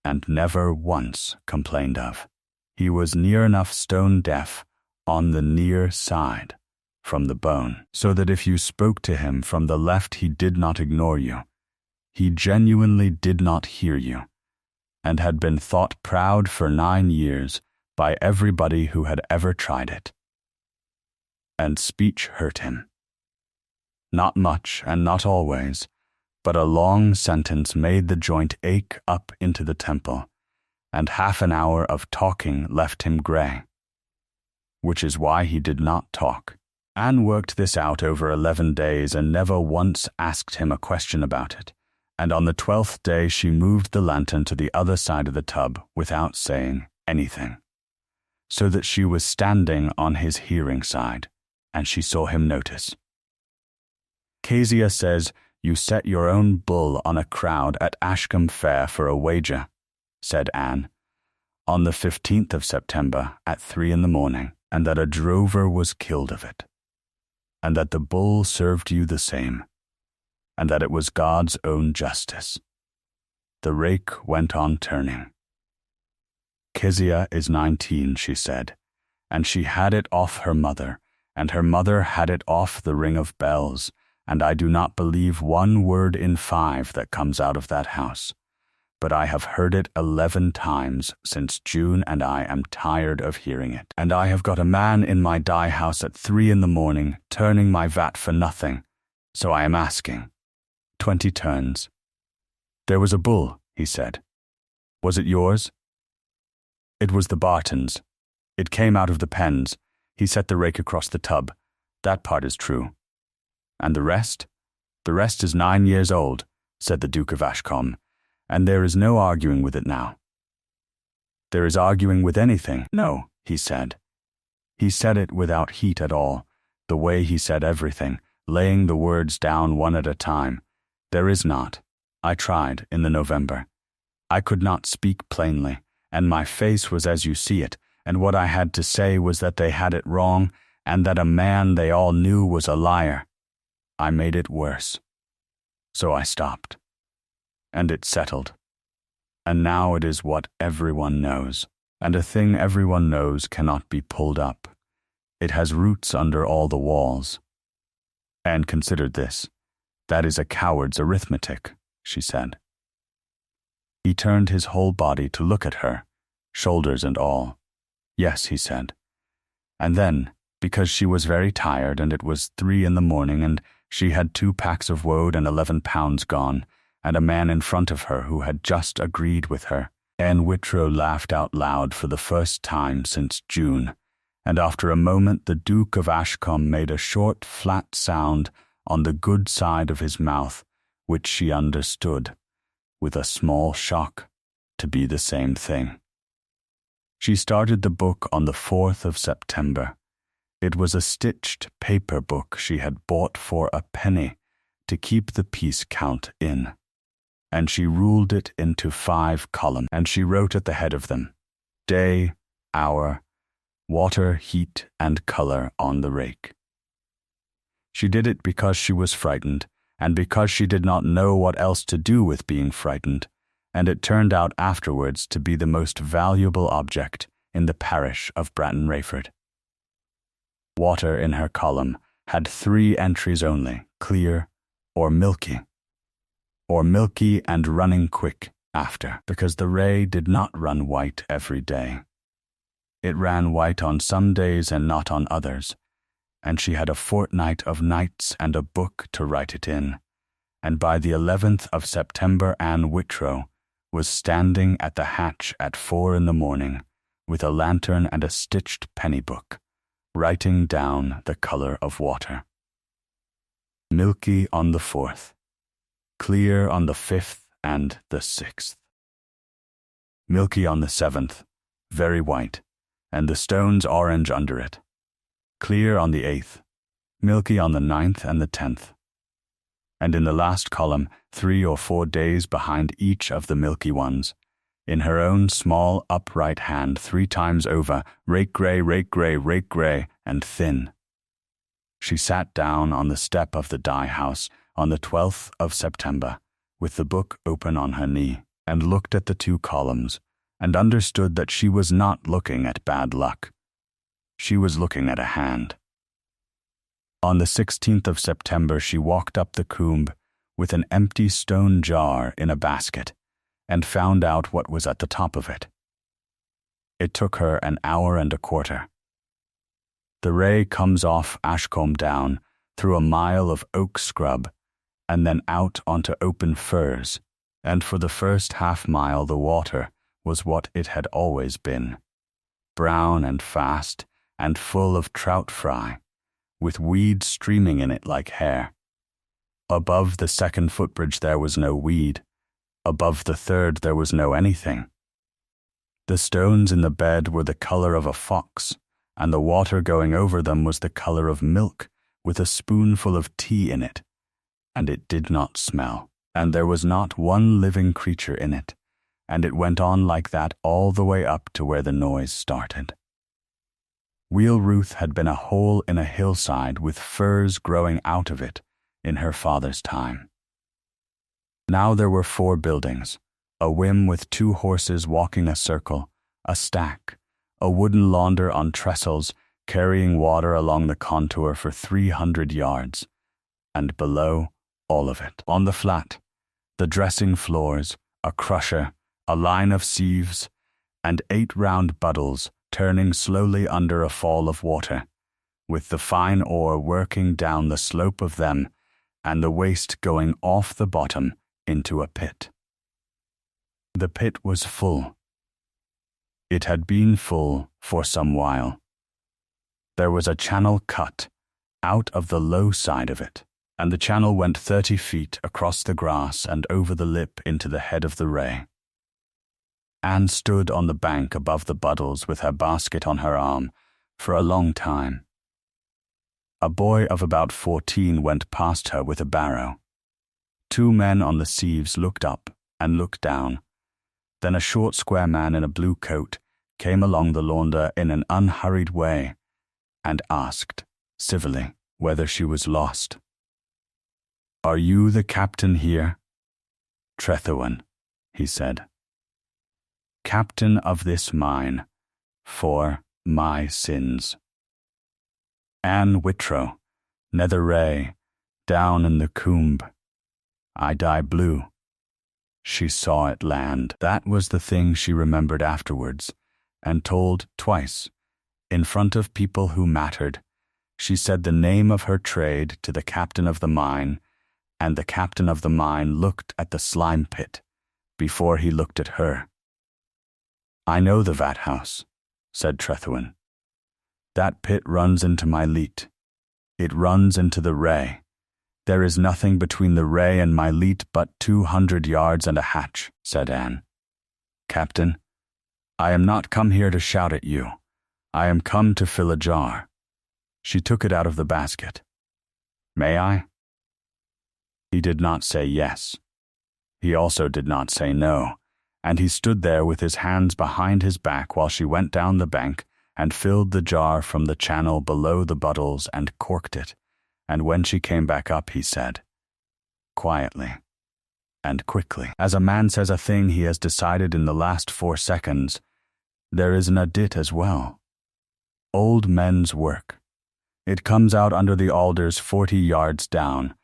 and never once complained of. He was near enough stone deaf on the near side from the bone, so that if you spoke to him from the left he did not ignore you. He genuinely did not hear you, and had been thought proud for 9 years by everybody who had ever tried it. And speech hurt him. Not much and not always, but a long sentence made the joint ache up into the temple, and half an hour of talking left him grey. Which is why he did not talk. Anne worked this out over 11 days and never once asked him a question about it, and on the 12th day she moved the lantern to the other side of the tub without saying anything, so that she was standing on his hearing side, and she saw him notice. Kezia says, "You set your own bull on a crowd at Ashcombe Fair for a wager," said Anne, "on the 15th of September at 3 in the morning, and that a drover was killed of it, and that the bull served you the same, and that it was God's own justice." The rake went on turning. "Kezia is 19, she said, and she had it off her mother, and her mother had it off the ring of bells, and I do not believe 1 word in 5 that comes out of that house. But I have heard it 11 times since June, and I am tired of hearing it. And I have got a man in my dye house at 3 in the morning, turning my vat for nothing. So I am asking. 20 turns. There was a bull, he said. Was it yours? It was the Bartons. It came out of the pens. He set the rake across the tub. That part is true. And the rest? The rest is 9 years old, said the Duke of Ashcombe, and there is no arguing with it now. There is arguing with anything. No, he said. He said it without heat at all, the way he said everything, laying the words down one at a time. There is not. I tried in the November. I could not speak plainly, and my face was as you see it, and what I had to say was that they had it wrong, and that a man they all knew was a liar. I made it worse. So I stopped. And it settled. And now it is what everyone knows, and a thing everyone knows cannot be pulled up. It has roots under all the walls. Anne considered this. That is a coward's arithmetic, she said. He turned his whole body to look at her, shoulders and all. Yes, he said. And then, because she was very tired and it was 3 in the morning and she had 2 packs of woad and 11 pounds gone, and a man in front of her who had just agreed with her, Anne Whitrow laughed out loud for the first time since June, and after a moment the Duke of Ashcombe made a short, flat sound on the good side of his mouth, which she understood, with a small shock, to be the same thing. She started the book on the 4th of September. It was a stitched paper book she had bought for a penny to keep the piece count in, and she ruled it into 5 columns, and she wrote at the head of them, day, hour, water, heat, and color on the rake. She did it because she was frightened, and because she did not know what else to do with being frightened, and it turned out afterwards to be the most valuable object in the parish of Bratton Wrayford. Water in her column had 3 entries only, clear or milky and running quick after, because the Wray did not run white every day. It ran white on some days and not on others, and she had a fortnight of nights and a book to write it in, and by the 11th of September Anne Whitrow was standing at the hatch at 4 in the morning with a lantern and a stitched penny book, writing down the colour of water. Milky on the 4th, clear on the 5th and the 6th. Milky on the 7th, very white, and the stones orange under it. Clear on the 8th, milky on the 9th and the 10th. And in the last column, 3 or 4 days behind each of the milky ones, in her own small upright hand 3 times over, rake grey, and thin. She sat down on the step of the dye house on the 12th of September, with the book open on her knee, and looked at the 2 columns, and understood that she was not looking at bad luck. She was looking at a hand. On the 16th of September she walked up the combe with an empty stone jar in a basket, and found out what was at the top of it. It took her an hour and a quarter. The Wray comes off Ashcombe down through a mile of oak scrub, and then out onto open firs, and for the first half-mile the water was what it had always been, brown and fast and full of trout fry, with weed streaming in it like hair. Above the 2nd footbridge there was no weed. Above the 3rd there was no anything. The stones in the bed were the colour of a fox, and the water going over them was the colour of milk with a spoonful of tea in it, and it did not smell, and there was not one living creature in it, and it went on like that all the way up to where the noise started. Wheel Ruth had been a hole in a hillside with firs growing out of it in her father's time. Now there were 4 buildings, a whim with 2 horses walking a circle, a stack, a wooden launder on trestles carrying water along the contour for 300 yards, and below, all of it. On the flat, the dressing floors, a crusher, a line of sieves, and 8 round buddles turning slowly under a fall of water, with the fine ore working down the slope of them and the waste going off the bottom into a pit. The pit was full. It had been full for some while. There was a channel cut out of the low side of it, and the channel went 30 feet across the grass and over the lip into the head of the Wray. Anne stood on the bank above the buddles with her basket on her arm for a long time. A boy of about 14 went past her with a barrow. 2 men on the sieves looked up and looked down. Then a short square man in a blue coat came along the launder in an unhurried way and asked, civilly, whether she was lost. "Are you the captain here?" "Trethewin," he said. "Captain of this mine, for my sins." "Anne Whitrow, Nether Wray, down in the combe. I die blue." She saw it land. That was the thing she remembered afterwards, and told twice, in front of people who mattered. She said the name of her trade to the captain of the mine, and the captain of the mine looked at the slime pit before he looked at her. "I know the vat house," said Trethewin. "That pit runs into my leat. It runs into the Wray. There is nothing between the Wray and my leat but 200 yards and a hatch," said Anne. "Captain, I am not come here to shout at you. I am come to fill a jar." She took it out of the basket. "May I?" He did not say yes. He also did not say no, and he stood there with his hands behind his back while she went down the bank and filled the jar from the channel below the buddles and corked it, and when she came back up he said, quietly and quickly, as a man says a thing he has decided in the last 4 seconds, There is an adit as well. Old men's work. It comes out under the alders 40 yards down,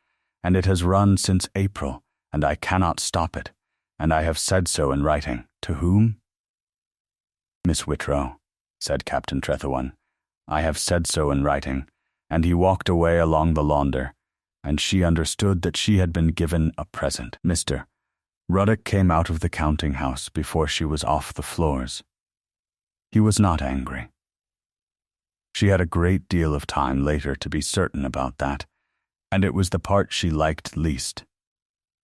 and it has run since April, and I cannot stop it, and I have said so in writing. To whom? Miss Whitrow, said Captain Trethewin. I have said so in writing, and he walked away along the launder, and she understood that she had been given a present. Mr. Ruddock came out of the counting-house before she was off the floors. He was not angry. She had a great deal of time later to be certain about that, and it was the part she liked least.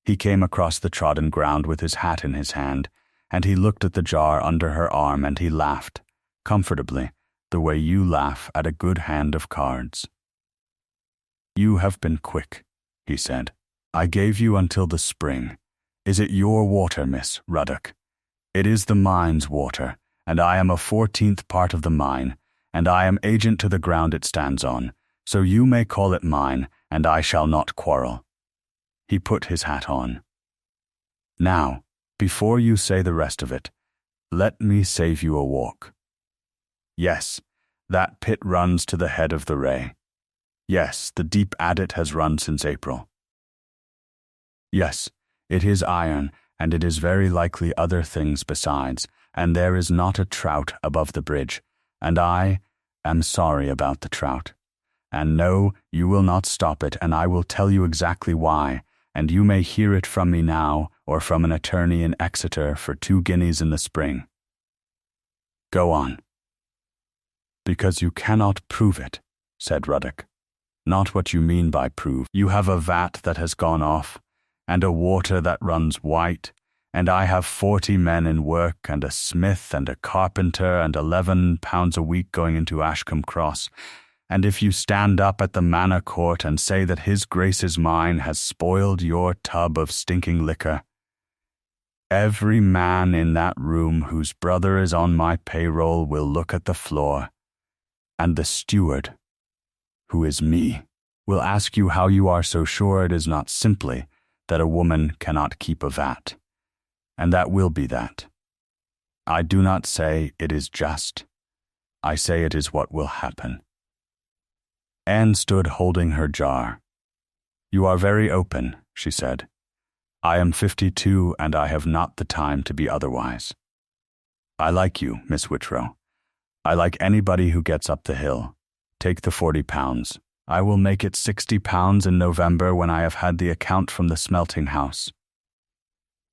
He came across the trodden ground with his hat in his hand, and he looked at the jar under her arm, and he laughed, comfortably, the way you laugh at a good hand of cards. You have been quick, he said. I gave you until the spring. Is it your water, Miss Ruddock? It is the mine's water, and I am a 14th part of the mine, and I am agent to the ground it stands on, so you may call it mine, and I shall not quarrel. He put his hat on. Now, before you say the rest of it, let me save you a walk. Yes, that pit runs to the head of the Wray. Yes, the deep adit has run since April. Yes, it is iron, and it is very likely other things besides, and there is not a trout above the bridge, and I am sorry about the trout. And no, you will not stop it, and I will tell you exactly why, and you may hear it from me now, or from an attorney in Exeter for 2 guineas in the spring. Go on. Because you cannot prove it, said Ruddock. Not what you mean by prove. You have a vat that has gone off, and a water that runs white, and I have 40 men in work, and a smith and a carpenter, and £11 a week going into Ashcombe Cross, and if you stand up at the Manor Court and say that His Grace's mine has spoiled your tub of stinking liquor, every man in that room whose brother is on my payroll will look at the floor, and the steward, who is me, will ask you how you are so sure it is not simply that a woman cannot keep a vat. And that will be that. I do not say it is just. I say it is what will happen. Anne stood holding her jar. You are very open, she said. I am 52, and I have not the time to be otherwise. I like you, Miss Whitrow. I like anybody who gets up the hill. Take the £40. I will make it £60 in November when I have had the account from the smelting house.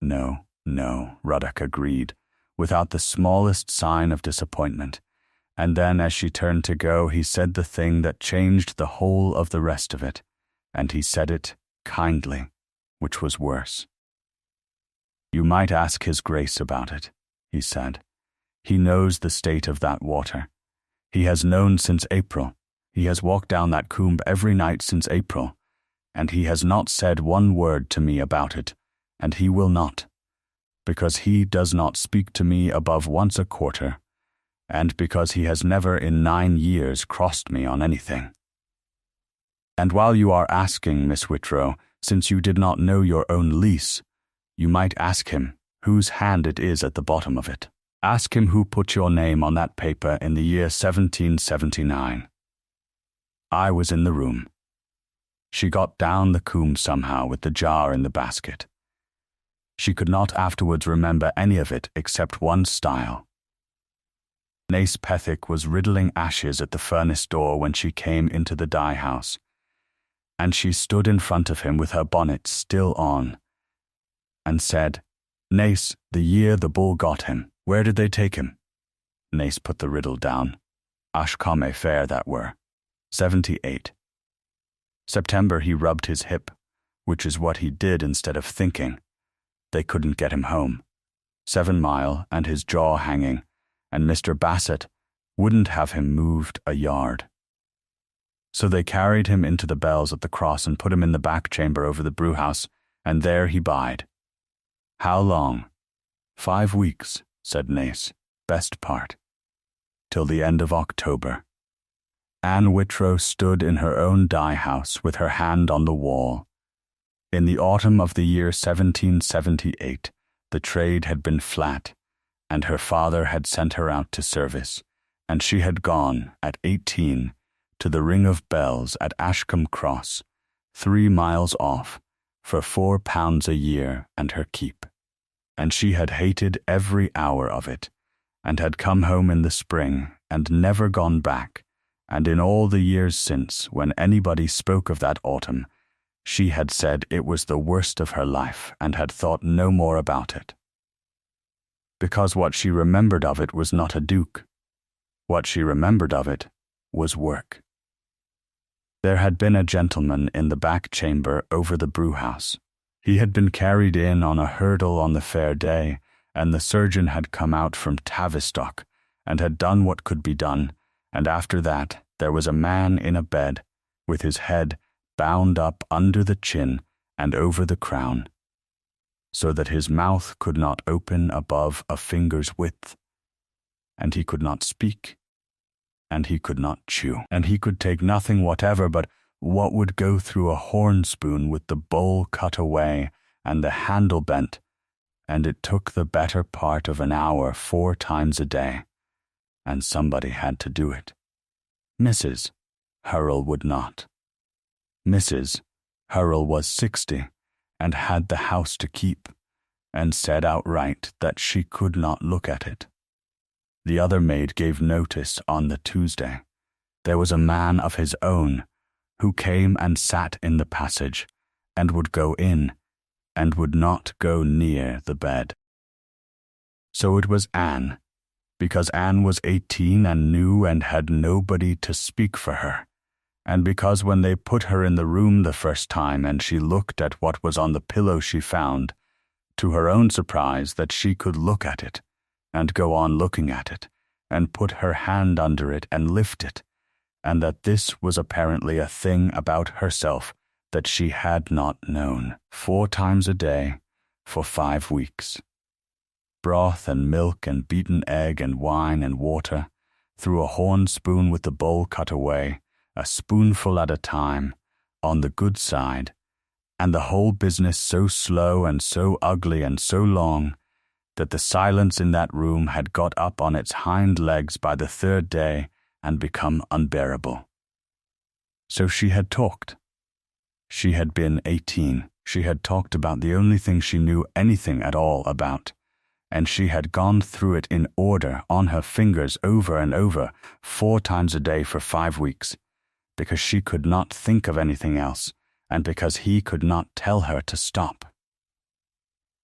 No, Ruddock agreed, without the smallest sign of disappointment, and then as she turned to go, he said the thing that changed the whole of the rest of it, and he said it kindly, which was worse. You might ask His Grace about it, he said. He knows the state of that water. He has known since April. He has walked down that combe every night since April, and he has not said one word to me about it, and he will not, because he does not speak to me above once a quarter, and because he has never in 9 years crossed me on anything. And while you are asking, Miss Whitrow, since you did not know your own lease, you might ask him whose hand it is at the bottom of it. Ask him who put your name on that paper in the year 1779. I was in the room. She got down the combe somehow with the jar in the basket. She could not afterwards remember any of it except one stile. Nace Pethick was riddling ashes at the furnace door when she came into the dye-house, and she stood in front of him with her bonnet still on, and said, Nace, the year the bull got him, where did they take him? Nace put the riddle down. Ashcombe fair that were. 78. September he rubbed his hip, which is what he did instead of thinking. They couldn't get him home. 7 mile and his jaw hanging, and Mr. Bassett wouldn't have him moved a yard. So they carried him into the bells at the cross and put him in the back chamber over the brewhouse, and there he bide. How long? 5 weeks, said Nace, best part. Till the end of October. Anne Whitrow stood in her own dye-house with her hand on the wall. In the autumn of the year 1778, the trade had been flat, and her father had sent her out to service, and she had gone, at 18, to the Ring of Bells at Ashcombe Cross, 3 miles off, for £4 a year and her keep. And she had hated every hour of it, and had come home in the spring, and never gone back, and in all the years since, when anybody spoke of that autumn, she had said it was the worst of her life, and had thought no more about it. Because what she remembered of it was not a duke. What she remembered of it was work. There had been a gentleman in the back chamber over the brewhouse. He had been carried in on a hurdle on the Ferriday, and the surgeon had come out from Tavistock, and had done what could be done, and after that there was a man in a bed, with his head bound up under the chin and over the crown, so that his mouth could not open above a finger's width, and he could not speak, and he could not chew, and he could take nothing whatever but what would go through a horn spoon with the bowl cut away and the handle bent, and it took the better part of an hour 4 times a day, and somebody had to do it. Mrs. Hurrell would not. Mrs. Hurrell was 60, and had the house to keep, and said outright that she could not look at it. The other maid gave notice on the Tuesday. There was a man of his own, who came and sat in the passage, and would go in, and would not go near the bed. So it was Anne, because Anne was 18 and new and had nobody to speak for her, and because when they put her in the room the first time and she looked at what was on the pillow she found, to her own surprise that she could look at it, and go on looking at it, and put her hand under it and lift it, and that this was apparently a thing about herself that she had not known. 4 times a day, for 5 weeks. Broth and milk and beaten egg and wine and water, through a horn spoon with the bowl cut away, a spoonful at a time, on the good side, and the whole business so slow and so ugly and so long, that the silence in that room had got up on its hind legs by the 3rd day and become unbearable. So she had talked. She had been 18. She had talked about the only thing she knew anything at all about, and she had gone through it in order on her fingers over and over 4 times a day for 5 weeks, because she could not think of anything else, and because he could not tell her to stop.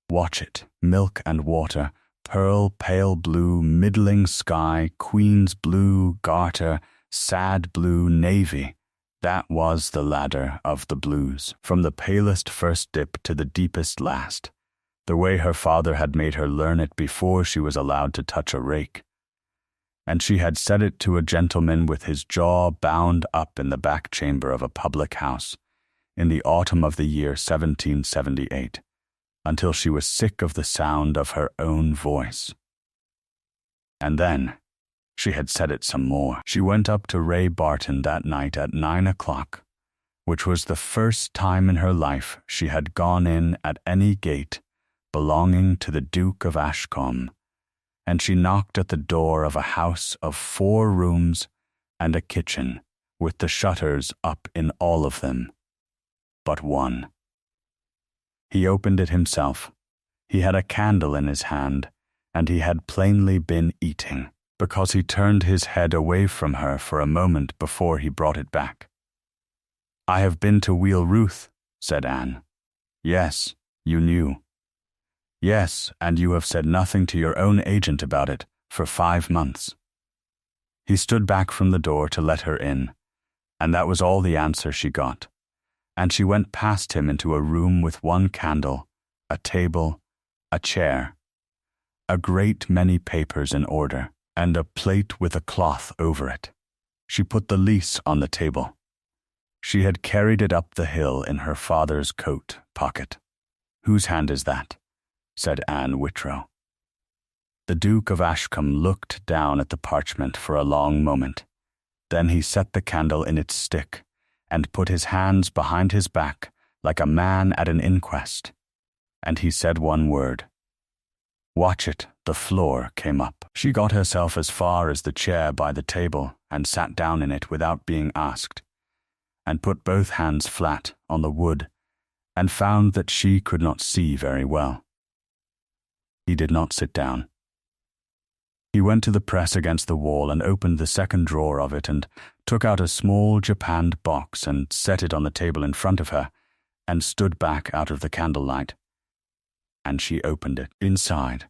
Watch it, milk and water, pearl, pale blue, middling sky, queen's blue, garter, sad blue, navy. That was the ladder of the blues, from the palest first dip to the deepest last, the way her father had made her learn it before she was allowed to touch a rake. And she had said it to a gentleman with his jaw bound up in the back chamber of a public house, in the autumn of the year 1778, until she was sick of the sound of her own voice. And then she had said it some more. She went up to Ray Barton that night at 9 o'clock, which was the first time in her life she had gone in at any gate belonging to the Duke of Ashcombe, and she knocked at the door of a house of 4 rooms and a kitchen, with the shutters up in all of them, but one. He opened it himself. He had a candle in his hand, and he had plainly been eating, because he turned his head away from her for a moment before he brought it back. "I have been to Wheel Ruth," said Anne. "Yes, you knew." "Yes, and you have said nothing to your own agent about it for 5 months." He stood back from the door to let her in, and that was all the answer she got. And she went past him into a room with 1 candle, a table, a chair, a great many papers in order, and a plate with a cloth over it. She put the lease on the table. She had carried it up the hill in her father's coat pocket. "Whose hand is that?" said Anne Whitrow. The Duke of Ashcombe looked down at the parchment for a long moment. Then he set the candle in its stick, and put his hands behind his back like a man at an inquest. And he said 1 word. "Watch it, the floor came up. She got herself as far as the chair by the table and sat down in it without being asked, and put both hands flat on the wood, and found that she could not see very well. He did not sit down. He went to the press against the wall and opened the second drawer of it and took out a small japanned box and set it on the table in front of her and stood back out of the candlelight. And she opened it. Inside,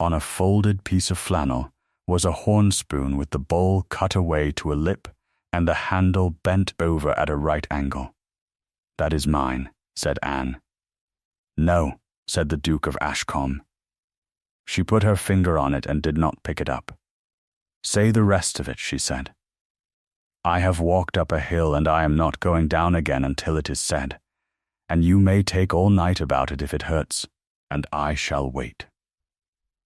on a folded piece of flannel, was a horn spoon with the bowl cut away to a lip and the handle bent over at a right angle. "That is mine," said Anne. "No," said the Duke of Ashcombe. She put her finger on it and did not pick it up. "Say the rest of it," she said. "I have walked up a hill and I am not going down again until it is said, and you may take all night about it if it hurts, and I shall wait."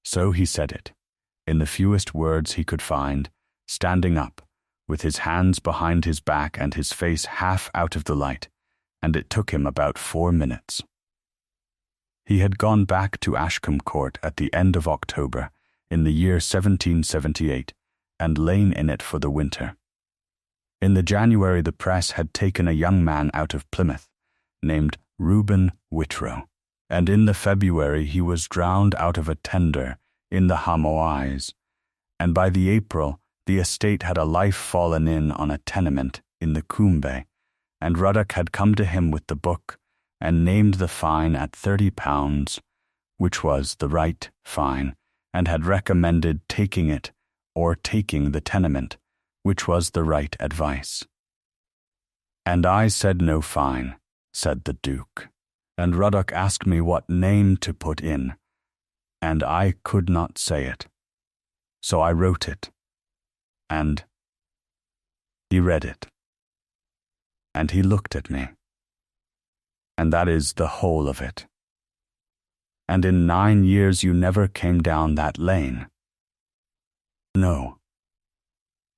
So he said it, in the fewest words he could find, standing up, with his hands behind his back and his face half out of the light, and it took him about 4 minutes. He had gone back to Ashcombe Court at the end of October in the year 1778 and lain in it for the winter. In the January the press had taken a young man out of Plymouth, named Reuben Whitrow, and in the February he was drowned out of a tender in the Hamoise, and by the April the estate had a life fallen in on a tenement in the quay, and Ruddock had come to him with the book and named the fine at £30, which was the right fine, and had recommended taking it or taking the tenement, which was the right advice. "And I said no fine," said the Duke, "and Ruddock asked me what name to put in, and I could not say it. So I wrote it, and he read it, and he looked at me. And that is the whole of it. And in 9 years you never came down that lane." "No."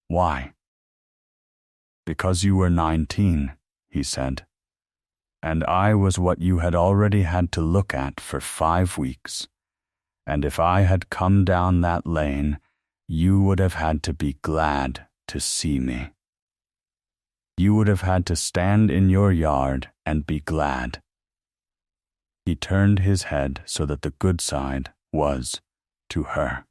"Why?" "Because you were 19, he said, and I was what you had already had to look at for 5 weeks, and if I had come down that lane, you would have had to be glad to see me. You would have had to stand in your yard and be glad." He turned his head so that the good side was to her.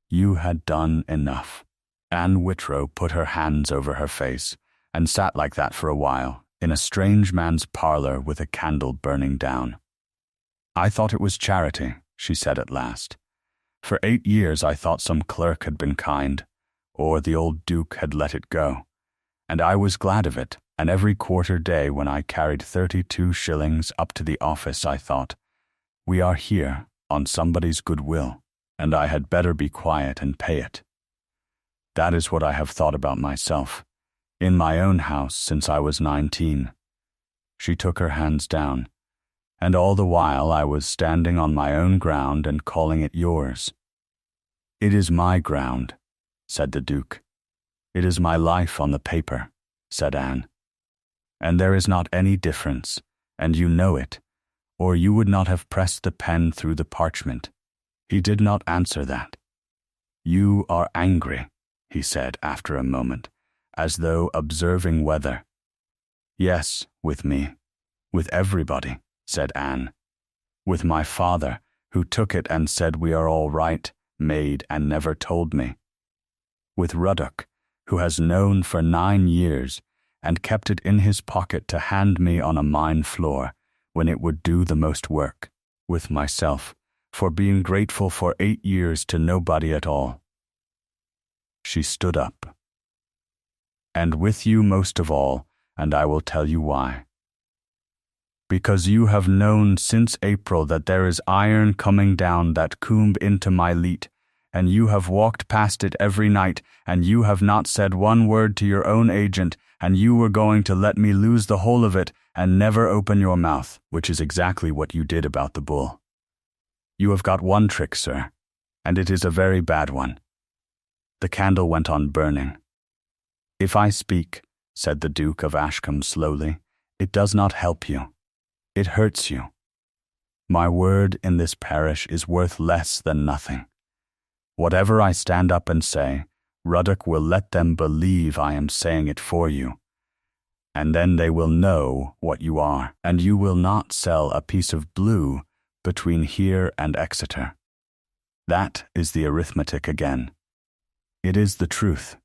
"You had done enough." Anne Whitrow put her hands over her face and sat like that for a while in a strange man's parlour with a candle burning down. "I thought it was charity," she said at last. "For 8 years I thought some clerk had been kind, or the old Duke had let it go. And I was glad of it, and every quarter day when I carried 32 shillings up to the office I thought, we are here on somebody's goodwill, and I had better be quiet and pay it. That is what I have thought about myself, in my own house since I was 19. She took her hands down, and all the while I was standing on my own ground and calling it yours. "It is my ground," said the Duke. "It is my life on the paper," said Anne. "And there is not any difference, and you know it, or you would not have pressed the pen through the parchment." He did not answer that. "You are angry," he said after a moment, as though observing weather. "Yes, with me, with everybody," said Anne. "With my father, who took it and said we are all right, made and never told me. With Ruddock, who has known for 9 years and kept it in his pocket to hand me on a mine floor when it would do the most work. With myself, for being grateful for 8 years to nobody at all." She stood up. "And with you most of all, and I will tell you why. Because you have known since April that there is iron coming down that combe into my leat, and you have walked past it every night, and you have not said one word to your own agent, and you were going to let me lose the whole of it and never open your mouth, which is exactly what you did about the bull. You have got one trick, sir, and it is a very bad one." The candle went on burning. "If I speak," said the Duke of Ashcombe slowly, "it does not help you. It hurts you. My word in this parish is worth less than nothing. Whatever I stand up and say, Ruddock will let them believe I am saying it for you. And then they will know what you are, and you will not sell a piece of blue between here and Exeter. That is the arithmetic again. It is the truth.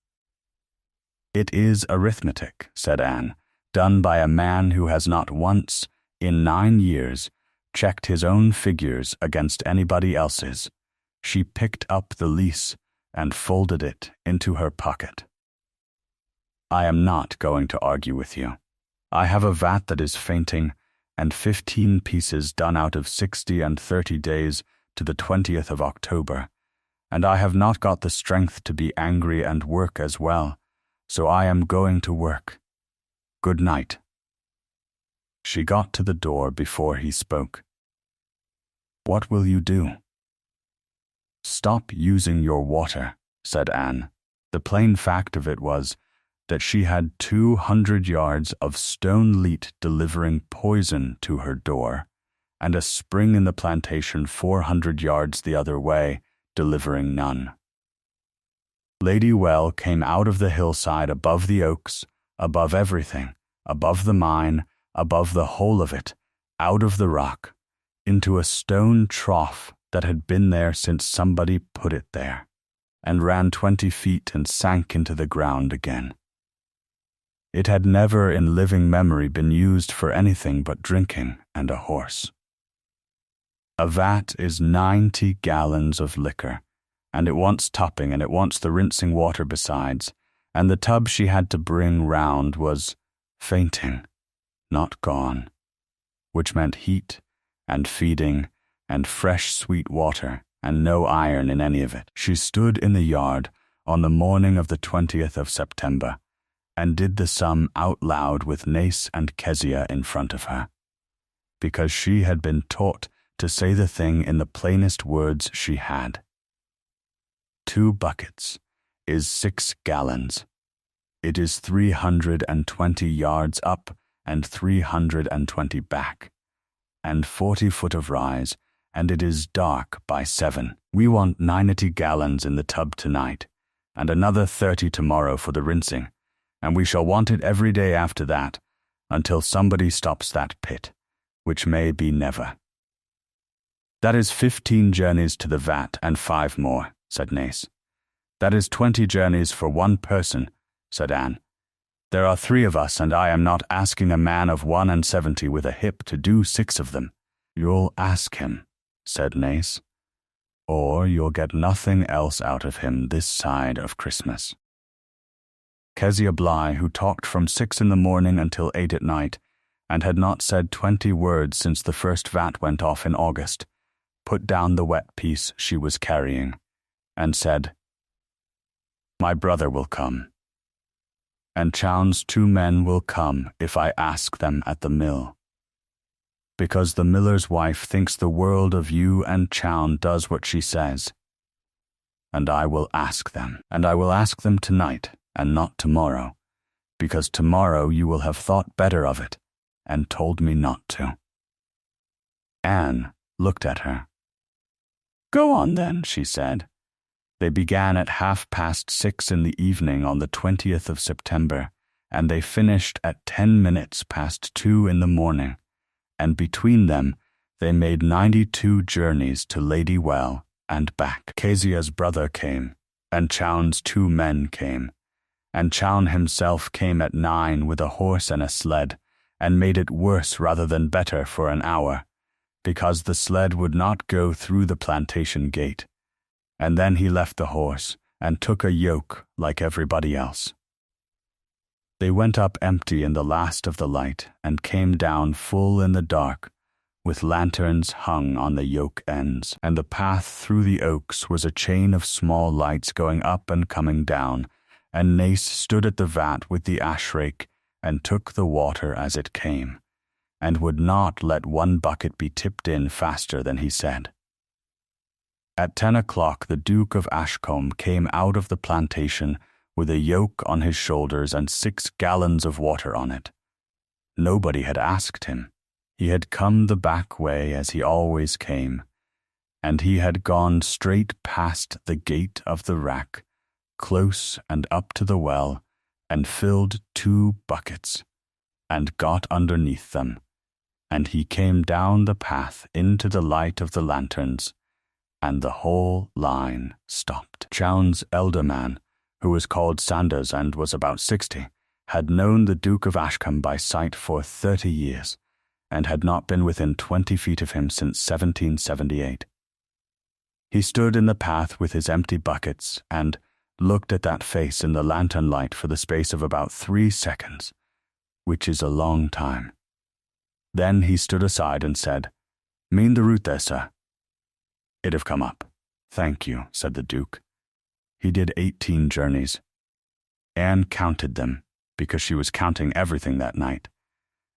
It is arithmetic, said Anne, done by a man who has not once, in 9 years, checked his own figures against anybody else's. She picked up the lease and folded it into her pocket. I am not going to argue with you. I have a vat that is fainting, and 15 pieces done out of 60 and 30 days to the 20th of October, and I have not got the strength to be angry and work as well, so I am going to work. Good night. She got to the door before he spoke. What will you do? Stop using your water, said Anne. The plain fact of it was that she had 200 yards of stone leet delivering poison to her door, and a spring in the plantation 400 yards the other way, delivering none. Lady Well came out of the hillside above the oaks, above everything, above the mine, above the whole of it, out of the rock, into a stone trough that had been there since somebody put it there, and ran 20 feet and sank into the ground again. It had never in living memory been used for anything but drinking and a horse. A vat is 90 gallons of liquor, and it wants topping and it wants the rinsing water besides, and the tub she had to bring round was fainting, not gone, which meant heat and feeding and fresh sweet water and no iron in any of it. She stood in the yard on the morning of the 20th of September and did the sum out loud with Nace and Kezia in front of her, because she had been taught to say the thing in the plainest words she had. 2 buckets is 6 gallons. It is 320 yards up and 320 back, and 40 foot of rise, and it is dark by 7. We want 90 gallons in the tub tonight, and another 30 tomorrow for the rinsing, and we shall want it every day after that, until somebody stops that pit, which may be never. That is 15 journeys to the vat and 5 more, said Nace. That is 20 journeys for one person, said Anne. There are 3 of us, and I am not asking a man of 71 with a hip to do 6 of them. You'll ask him, said Nace, or you'll get nothing else out of him this side of Christmas. Kezia Bligh, who talked from 6 in the morning until 8 at night, and had not said 20 words since the first vat went off in August, put down the wet piece she was carrying, and said, My brother will come, and Chowne's 2 men will come if I ask them at the mill, because the miller's wife thinks the world of you, and Chowne does what she says. And I will ask them, and I will ask them tonight, and not tomorrow, because tomorrow you will have thought better of it, and told me not to. Anne looked at her. Go on then, she said. They began at 6:30 in the evening on the 20th of September, and they finished at 10 minutes past 2 in the morning, and between them they made 92 journeys to Lady Well and back. Kezia's brother came, and Chowne's 2 men came, and Chowne himself came at 9 with a horse and a sled, and made it worse rather than better for an hour, because the sled would not go through the plantation gate, and then he left the horse and took a yoke like everybody else. They went up empty in the last of the light and came down full in the dark, with lanterns hung on the yoke ends, and the path through the oaks was a chain of small lights going up and coming down, and Nace stood at the vat with the ash rake and took the water as it came, and would not let 1 bucket be tipped in faster than he said. At 10 o'clock the Duke of Ashcombe came out of the plantation with a yoke on his shoulders and 6 gallons of water on it. Nobody had asked him. He had come the back way as he always came, and he had gone straight past the gate of the rack, close and up to the well, and filled 2 buckets, and got underneath them, and he came down the path into the light of the lanterns, and the whole line stopped. Chowne's elder man, who was called Sanders and was about 60, had known the Duke of Ashcombe by sight for 30 years, and had not been within 20 feet of him since 1778. He stood in the path with his empty buckets and looked at that face in the lantern light for the space of about 3 seconds, which is a long time. Then he stood aside and said, "Mean the route there, sir?" "It have come up." "Thank you," said the Duke. He did 18 journeys. Anne counted them, because she was counting everything that night.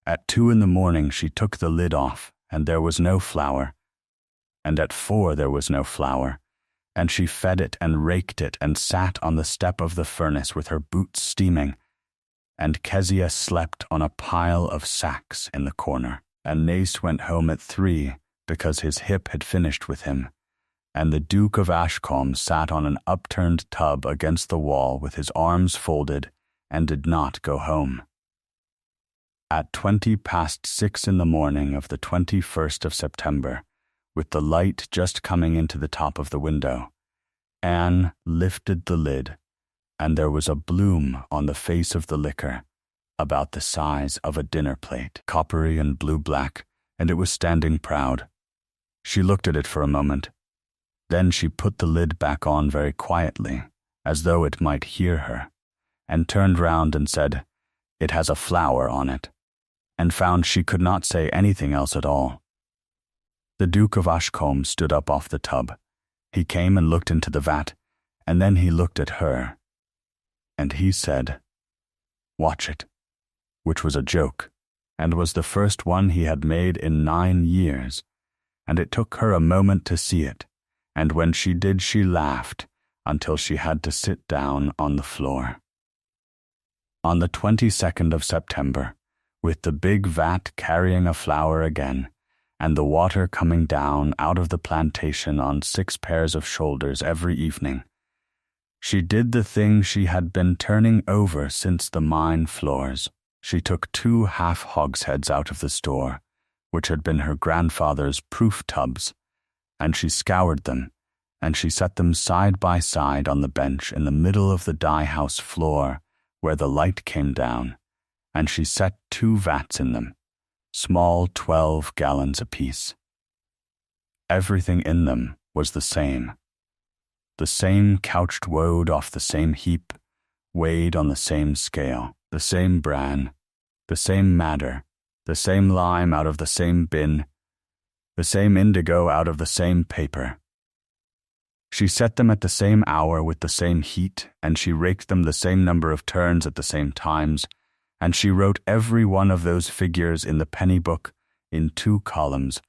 At 2 in the morning she took the lid off, and there was no flour. And at 4 there was no flour, and she fed it and raked it and sat on the step of the furnace with her boots steaming, and Kezia slept on a pile of sacks in the corner, and Nace went home at 3 because his hip had finished with him, and the Duke of Ashcombe sat on an upturned tub against the wall with his arms folded and did not go home. At 6:20 in the morning of the 21st of September, with the light just coming into the top of the window, Anne lifted the lid, and there was a bloom on the face of the liquor, about the size of a dinner plate, coppery and blue-black, and it was standing proud. She looked at it for a moment. Then she put the lid back on very quietly, as though it might hear her, and turned round and said, "It has a flower on it," and found she could not say anything else at all. The Duke of Ashcombe stood up off the tub. He came and looked into the vat, and then he looked at her. And he said, "Watch it," which was a joke, and was the first one he had made in 9 years, and it took her a moment to see it, and when she did she laughed until she had to sit down on the floor. On the 22nd of September, with the big vat carrying a flower again, and the water coming down out of the plantation on 6 pairs of shoulders every evening, she did the thing she had been turning over since the mine floors. She took 2 half hogsheads out of the store, which had been her grandfather's proof tubs, and she scoured them, and she set them side by side on the bench in the middle of the dye-house floor where the light came down, and she set 2 vats in them, small 12 gallons apiece. Everything in them was the same couched woad off the same heap, weighed on the same scale, the same bran, the same madder, the same lime out of the same bin, the same indigo out of the same paper. She set them at the same hour with the same heat, and she raked them the same number of turns at the same times, and she wrote every one of those figures in the penny book in 2 columns,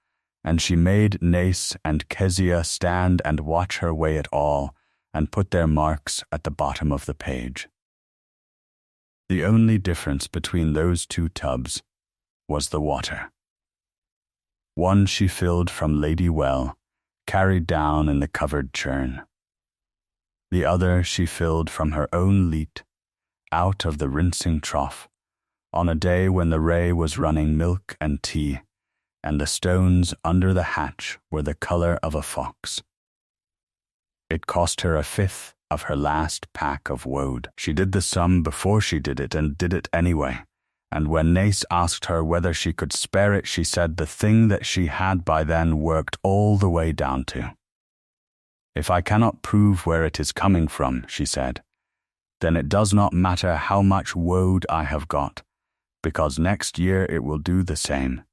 and she made Nace and Kezia stand and watch her weigh it all, and put their marks at the bottom of the page. The only difference between those 2 tubs was the water. One she filled from Lady Well, carried down in the covered churn. The other she filled from her own leat, out of the rinsing trough, on a day when the Wray was running milk and tea, and the stones under the hatch were the colour of a fox. It cost her 1/5 of her last pack of woad. She did the sum before she did it, and did it anyway, and when Nace asked her whether she could spare it, she said the thing that she had by then worked all the way down to. "If I cannot prove where it is coming from," she said, "then it does not matter how much woad I have got, because next year it will do the same,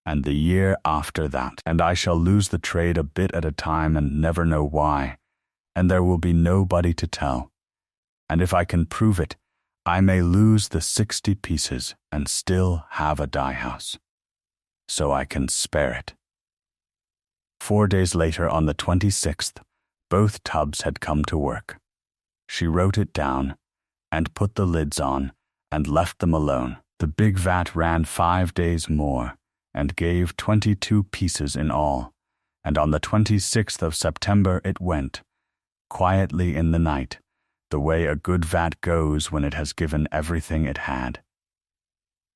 and the year after that, and I shall lose the trade a bit at a time and never know why, and there will be nobody to tell. And if I can prove it, I may lose the 60 pieces and still have a dye-house. So I can spare it." 4 days later, on the 26th, both tubs had come to work. She wrote it down, and put the lids on, and left them alone. The big vat ran 5 days more, and gave 22 pieces in all, and on the 26th of September it went, quietly in the night, the way a good vat goes when it has given everything it had.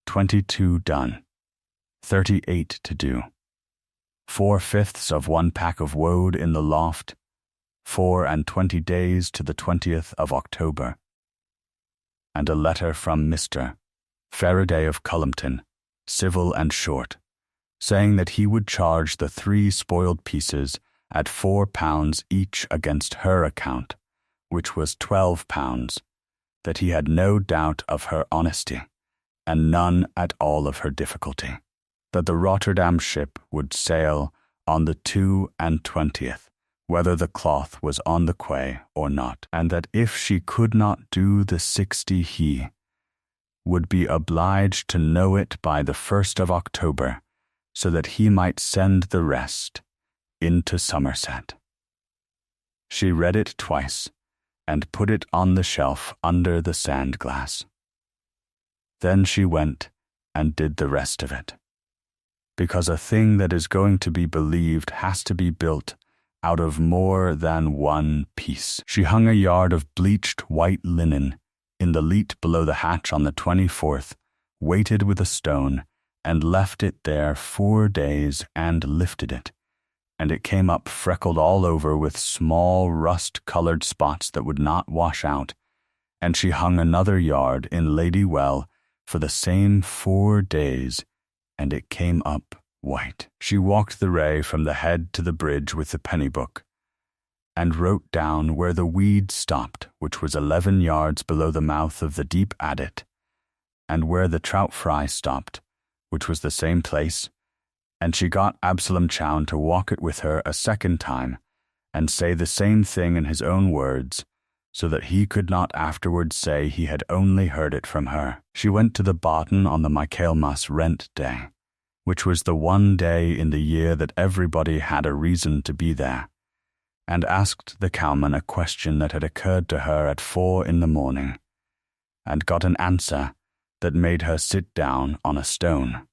22 done, 38 to do. 4/5 of 1 pack of woad in the loft, 24 days to the 20th of October. And a letter from Mr. Ferriday of Cullompton, civil and short, saying that he would charge the 3 spoiled pieces at £4 each against her account, which was £12, that he had no doubt of her honesty, and none at all of her difficulty, that the Rotterdam ship would sail on the 22nd, whether the cloth was on the quay or not, and that if she could not do the 60 he would be obliged to know it by the 1st of October, so that he might send the rest into Somerset. She read it twice, and put it on the shelf under the sand-glass. Then she went and did the rest of it, because a thing that is going to be believed has to be built out of more than one piece. She hung a yard of bleached white linen in the leat below the hatch on the 24th, weighted with a stone, and left it there 4 days and lifted it, and it came up freckled all over with small rust-colored spots that would not wash out, and she hung another yard in Lady Well for the same 4 days, and it came up white. She walked the Wray from the head to the bridge with the penny book, and wrote down where the weed stopped, which was 11 yards below the mouth of the deep adit, and where the trout fry stopped, which was the same place, and she got Absalom Chown to walk it with her a second time, and say the same thing in his own words, so that he could not afterwards say he had only heard it from her. She went to the bottom on the Michaelmas rent day, which was the one day in the year that everybody had a reason to be there, and asked the cowman a question that had occurred to her at 4 in the morning, and got an answer that made her sit down on a stone.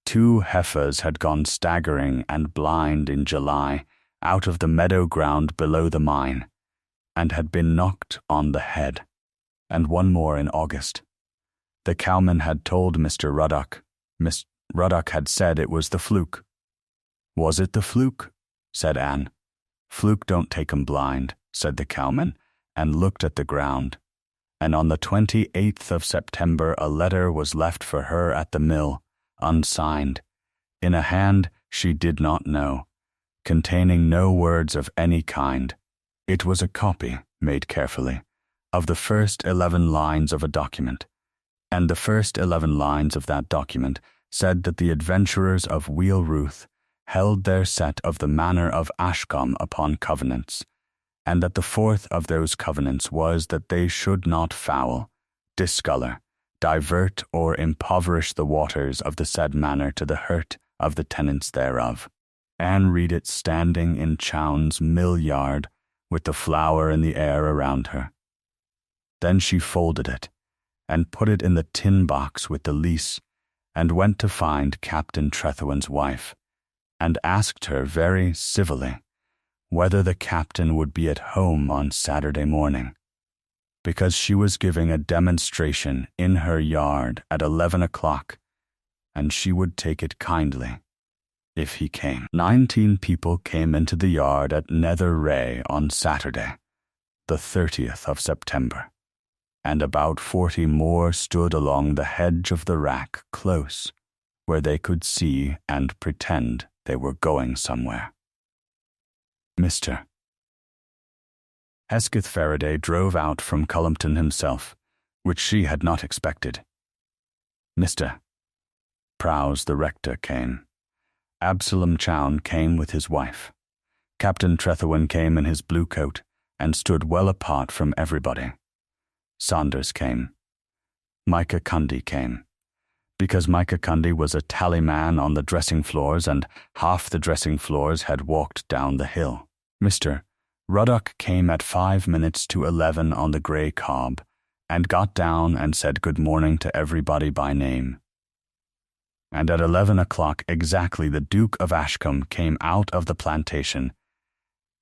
2 heifers had gone staggering and blind in July out of the meadow ground below the mine, and had been knocked on the head, and 1 more in August. The cowman had told Mr. Ruddock. Miss Ruddock had said it was the fluke. Was it the fluke? Said Anne. Fluke don't take 'em blind, said the cowman, and looked at the ground. And on the 28th of September a letter was left for her at the mill, unsigned, in a hand she did not know, containing no words of any kind. It was a copy, made carefully, of the first 11 lines of a document, and the first 11 lines of that document said that the adventurers of Wheel Ruth held their set of the manor of Ashcombe upon covenants, and that the 4th of those covenants was that they should not foul, discolour, divert, or impoverish the waters of the said manor to the hurt of the tenants thereof. Anne read it standing in Chown's mill yard, with the flower in the air around her. Then she folded it, and put it in the tin box with the lease, and went to find Captain Trethewin's wife, and asked her very civilly whether the captain would be at home on Saturday morning, because she was giving a demonstration in her yard at 11 o'clock, and she would take it kindly if he came. 19 people came into the yard at Nether Wray on Saturday, the 30th of September, and about 40 more stood along the hedge of the rack close, where they could see and pretend they were going somewhere. Mr. Hesketh Ferriday drove out from Cullompton himself, which she had not expected. Mr. Prowse the rector came. Absalom Chown came with his wife. Captain Trethewin came in his blue coat, and stood well apart from everybody. Saunders came. Micah Cundy came, because Micah Cundy was a tallyman on the dressing floors, and half the dressing floors had walked down the hill. Mr. Ruddock came at 5 minutes to 11 on the grey cob, and got down and said good morning to everybody by name. and at 11 o'clock exactly the Duke of Ashcombe came out of the plantation,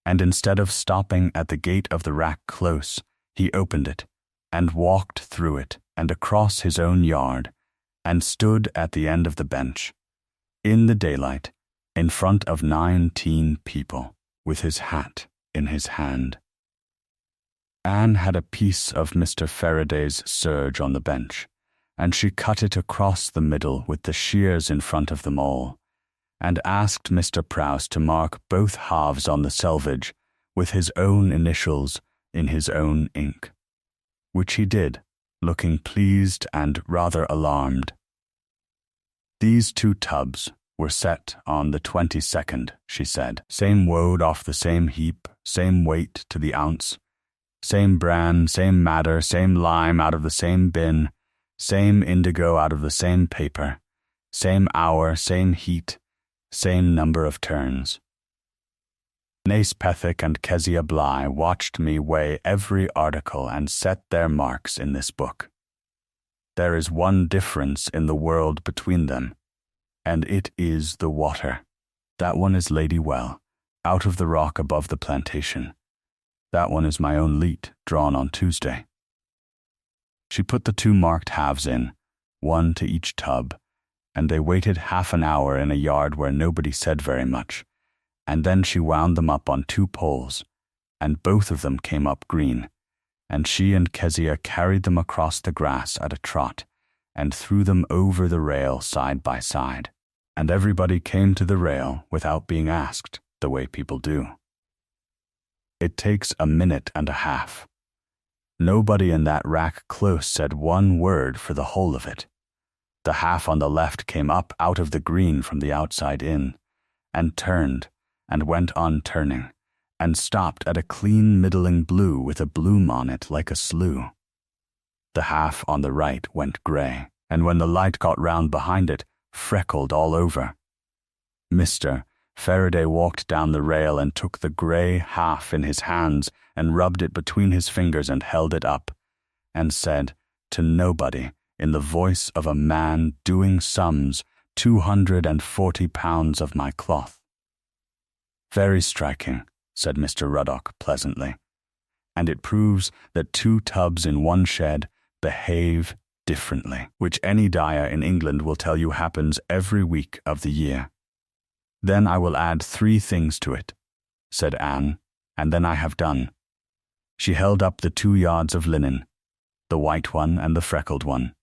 and instead of stopping at the gate of the rack close, he opened it, and walked through it, and across his own yard, and stood at the end of the bench, in the daylight, in front of 19 people, with his hat in his hand. Anne had a piece of Mr. Ferriday's serge on the bench, and she cut it across the middle with the shears in front of them all, and asked Mr. Prouse to mark both halves on the selvage with his own initials in his own ink, which he did, looking pleased and rather alarmed. These 2 tubs were set on the 22nd, she said. Same woad off the same heap, same weight to the ounce, same bran, same madder, same lime out of the same bin, same indigo out of the same paper, same hour, same heat, same number of turns. Nace Pethick and Kezia Bly watched me weigh every article and set their marks in this book. There is one difference in the world between them, and it is the water. That one is Lady Well, out of the rock above the plantation. That one is my own leet, drawn on Tuesday. She put the 2 marked halves in, one to each tub, and they waited half an hour in a yard where nobody said very much, and then she wound them up on 2 poles, and both of them came up green, and she and Kezia carried them across the grass at a trot, and threw them over the rail side by side, and everybody came to the rail without being asked, the way people do. It takes a minute and a half. Nobody in that rack close said one word for the whole of it. The half on the left came up out of the green from the outside in, and turned, and went on turning, and stopped at a clean middling blue with a bloom on it like a slough. The half on the right went grey, and when the light got round behind it, freckled all over. Mr. Ferriday walked down the rail and took the grey half in his hands and rubbed it between his fingers and held it up, and said to nobody, in the voice of a man doing sums, 240 pounds of my cloth. Very striking, said Mr. Ruddock pleasantly, and it proves that 2 tubs in one shed behave differently, which any dyer in England will tell you happens every week of the year. Then I will add 3 things to it, said Anne, and then I have done. She held up the 2 yards of linen, the white one and the freckled one.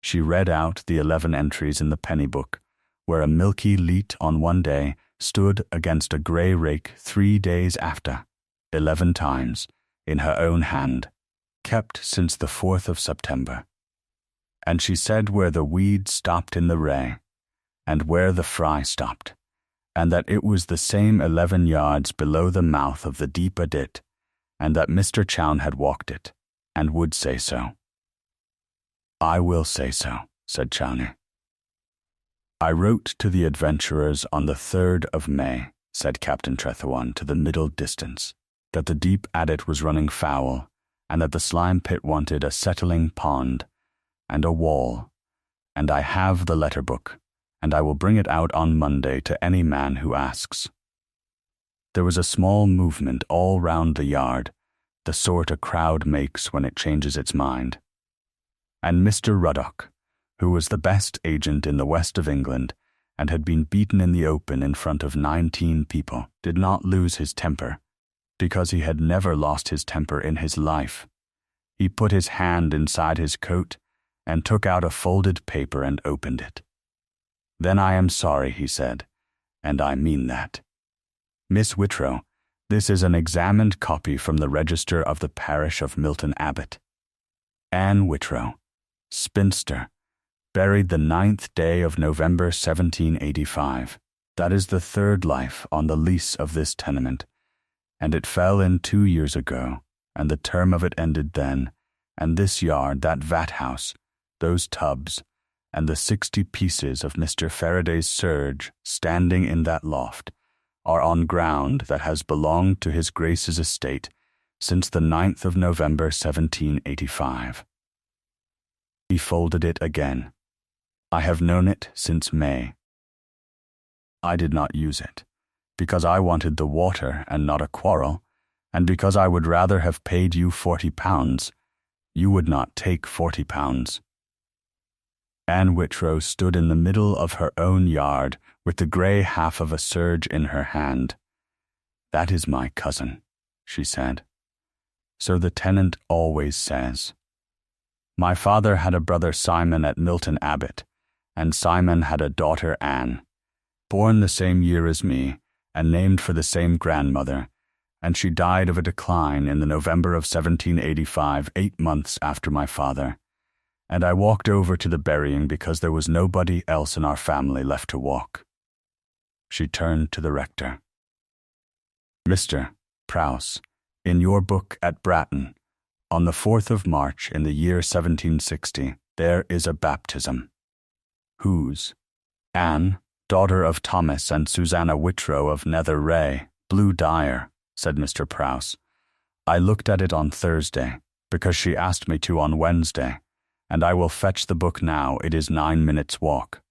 She read out the 11 entries in the penny book, where a milky leet on one day stood against a grey rake 3 days after, 11 times, in her own hand, kept since the 4th of September. And she said where the weed stopped in the Wray, and where the fry stopped, and that it was the same 11 yards below the mouth of the deeper dit, and that Mr. Chown had walked it, and would say so. I will say so, said Chowney. I wrote to the adventurers on the 3rd of May, said Captain Trethewon to the middle distance, that the deep adit was running foul, and that the slime pit wanted a settling pond, and a wall, and I have the letter book, and I will bring it out on Monday to any man who asks. There was a small movement all round the yard, the sort a crowd makes when it changes its mind. And Mr. Ruddock, who was the best agent in the west of England, and had been beaten in the open in front of 19 people, did not lose his temper, because he had never lost his temper in his life. He put his hand inside his coat, and took out a folded paper and opened it. Then I am sorry, he said, and I mean that. Miss Whitrow, this is an examined copy from the register of the parish of Milton Abbot. Anne Whitrow, spinster, buried the 9th day of November 1785. That is the 3rd life on the lease of this tenement, and it fell in 2 years ago, and the term of it ended then, and this yard, that vat house, those tubs, and the 60 pieces of Mr. Ferriday's serge standing in that loft, are on ground that has belonged to his Grace's estate since the 9th of November 1785. He folded it again. I have known it since May. I did not use it, because I wanted the water and not a quarrel, and because I would rather have paid you £40. You would not take £40. Anne Whitrow stood in the middle of her own yard with the grey half of a serge in her hand. That is my cousin, she said. So the tenant always says. My father had a brother Simon at Milton Abbot, and Simon had a daughter Anne, born the same year as me, and named for the same grandmother, and she died of a decline in the November of 1785, 8 months after my father, and I walked over to the burying because there was nobody else in our family left to walk. She turned to the rector. Mr. Prowse, in your book at Bratton, on the 4th of March in the year 1760, there is a baptism. Whose? Anne, daughter of Thomas and Susanna Whitrow of Nether Wray, Blue Dyer, said Mr. Prowse. I looked at it on Thursday, because she asked me to on Wednesday, and I will fetch the book now. It is 9 minutes' walk.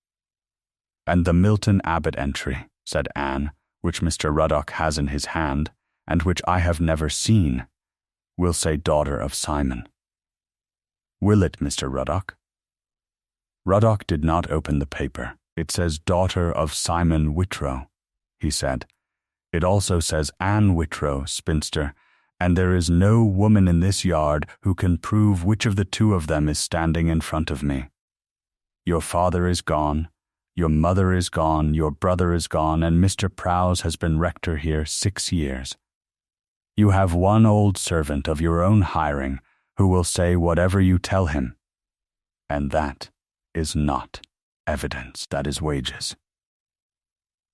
And the Milton Abbot entry, said Anne, which Mr. Ruddock has in his hand, and which I have never seen, will say daughter of Simon. Will it, Mr. Ruddock? Ruddock did not open the paper. It says daughter of Simon Whitrow, he said. It also says Anne Whitrow, spinster, and there is no woman in this yard who can prove which of the two of them is standing in front of me. Your father is gone, your mother is gone, your brother is gone, and Mr. Prowse has been rector here 6 years. You have one old servant of your own hiring who will say whatever you tell him, and that is not evidence, that is wages.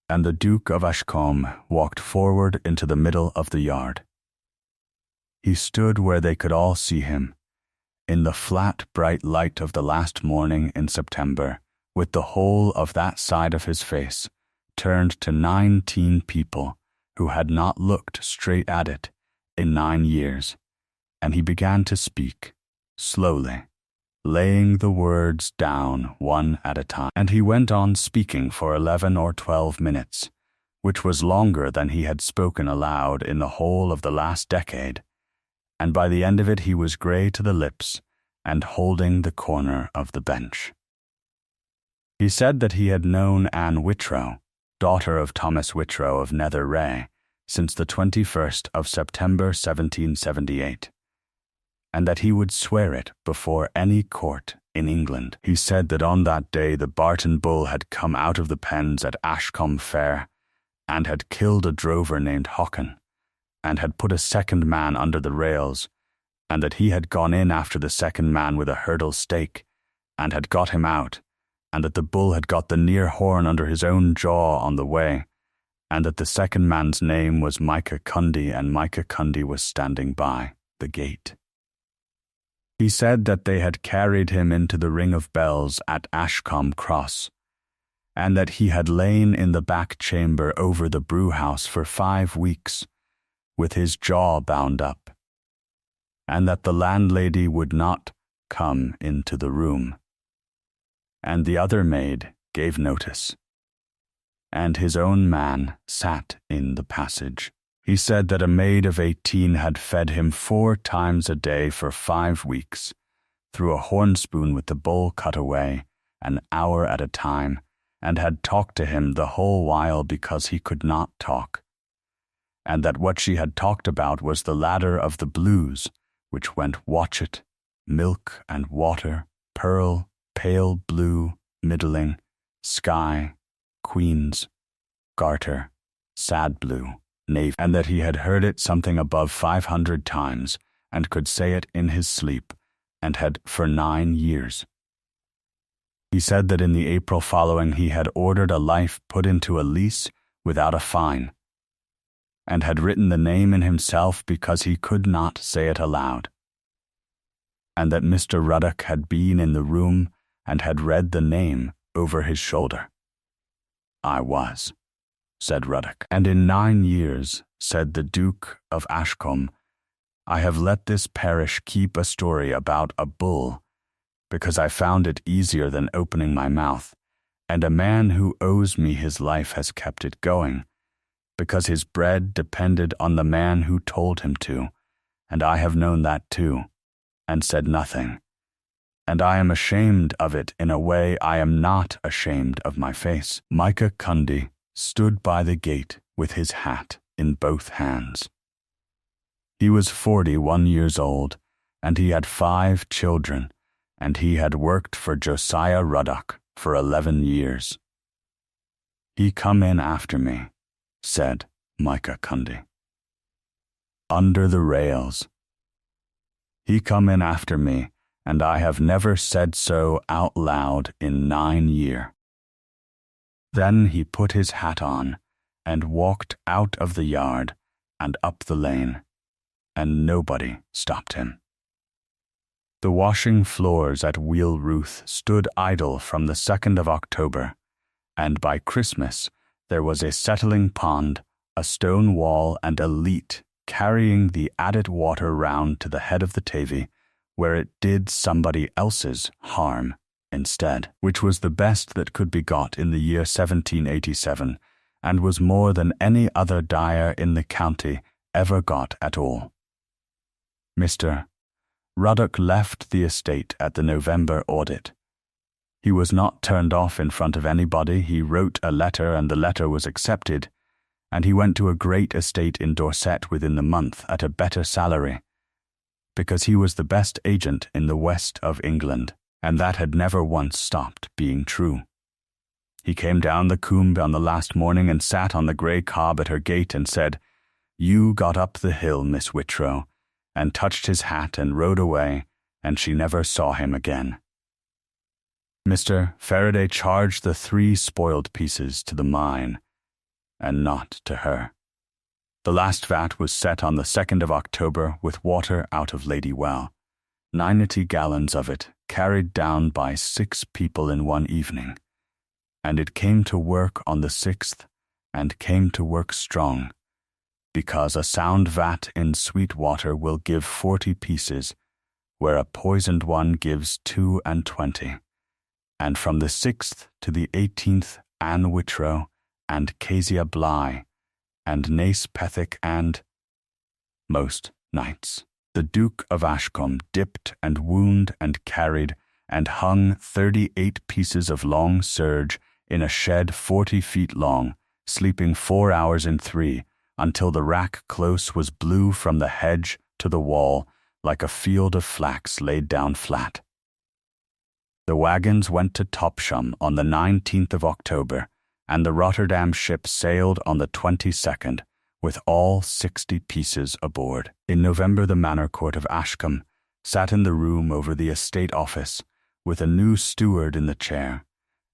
And the Duke of Ashcombe walked forward into the middle of the yard. He stood where they could all see him, in the flat, bright light of the last morning in September, with the whole of that side of his face turned to 19 people who had not looked straight at it in 9 years, and he began to speak, slowly, laying the words down one at a time. And he went on speaking for 11 or 12 minutes, which was longer than he had spoken aloud in the whole of the last decade, and by the end of it he was grey to the lips and holding the corner of the bench. He said that he had known Anne Whitrow, daughter of Thomas Whitrow of Nether Wray, since the 21st of September 1778, and that he would swear it before any court in England. He said that on that day the Barton bull had come out of the pens at Ashcombe fair, and had killed a drover named Hocken, and had put a second man under the rails, and that he had gone in after the second man with a hurdle stake, and had got him out, and that the bull had got the near horn under his own jaw on the way, and that the second man's name was Micah Cundy, and Micah Cundy was standing by the gate. He said that they had carried him into the Ring of Bells at Ashcombe Cross, and that he had lain in the back chamber over the brewhouse for 5 weeks, with his jaw bound up, and that the landlady would not come into the room. And the other maid gave notice, and his own man sat in the passage. He said that a maid of 18 had fed him 4 times a day for 5 weeks, through a horn spoon with the bowl cut away, an hour at a time, and had talked to him the whole while because he could not talk, and that what she had talked about was the ladder of the blues, which went watchet, milk and water, pearl, pale blue, middling, sky, queens, garter, sad blue, navy, and that he had heard it something above 500 times, and could say it in his sleep, and had for 9 years. He said that in the April following he had ordered a life put into a lease without a fine, and had written the name in himself because he could not say it aloud, and that Mr. Ruddock had been in the room and had read the name over his shoulder. I was, said Ruddock. And in 9 years, said the Duke of Ashcombe, I have let this parish keep a story about a bull, because I found it easier than opening my mouth, and a man who owes me his life has kept it going, because his bread depended on the man who told him to, and I have known that too, and said nothing. And I am ashamed of it in a way I am not ashamed of my face. Micah Cundy stood by the gate with his hat in both hands. He was 41 years old, and he had 5 children, and he had worked for Josiah Ruddock for 11 years. He come in after me, said Micah Cundy. Under the rails. He come in after me, and I have never said so out loud in 9 year. Then he put his hat on, and walked out of the yard and up the lane, and nobody stopped him. The washing floors at Wheel Ruth stood idle from the 2nd of October, and by Christmas there was a settling pond, a stone wall, and a leat carrying the added water round to the head of the Tavy, where it did somebody else's harm instead, which was the best that could be got in the year 1787, and was more than any other dyer in the county ever got at all. Mr. Ruddock left the estate at the November audit. He was not turned off in front of anybody. He wrote a letter, and the letter was accepted, and he went to a great estate in Dorset within the month at a better salary, because he was the best agent in the west of England, and that had never once stopped being true. He came down the Coombe on the last morning and sat on the grey cob at her gate and said, "You got up the hill, Miss Whitrow," and touched his hat and rode away, and she never saw him again. Mr. Ferriday charged the 3 spoiled pieces to the mine, and not to her. The last vat was set on the 2nd of October with water out of Lady Well, 90 gallons of it carried down by 6 people in one evening, and it came to work on the 6th, and came to work strong, because a sound vat in sweet water will give 40 pieces, where a poisoned one gives 22. And from the 6th to the 18th Anne Whitrow and Kezia Bligh, and Nace Pethick, and most nights the Duke of Ashcombe dipped and wound and carried and hung 38 pieces of long serge in a shed 40 feet long, sleeping 4 hours in 3, until the rack close was blue from the hedge to the wall, like a field of flax laid down flat. The wagons went to Topsham on the 19th of October, and the Rotterdam ship sailed on the 22nd, with all 60 pieces aboard. In November the Manor Court of Ashcombe sat in the room over the estate office, with a new steward in the chair,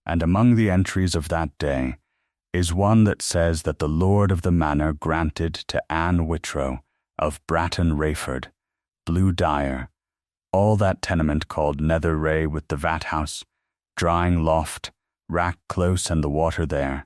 and among the entries of that day is one that says that the lord of the manor granted to Anne Whitrow of Bratton Wrayford, blue dyer, all that tenement called Nether Wray with the vat house, drying loft, rack close and the water there,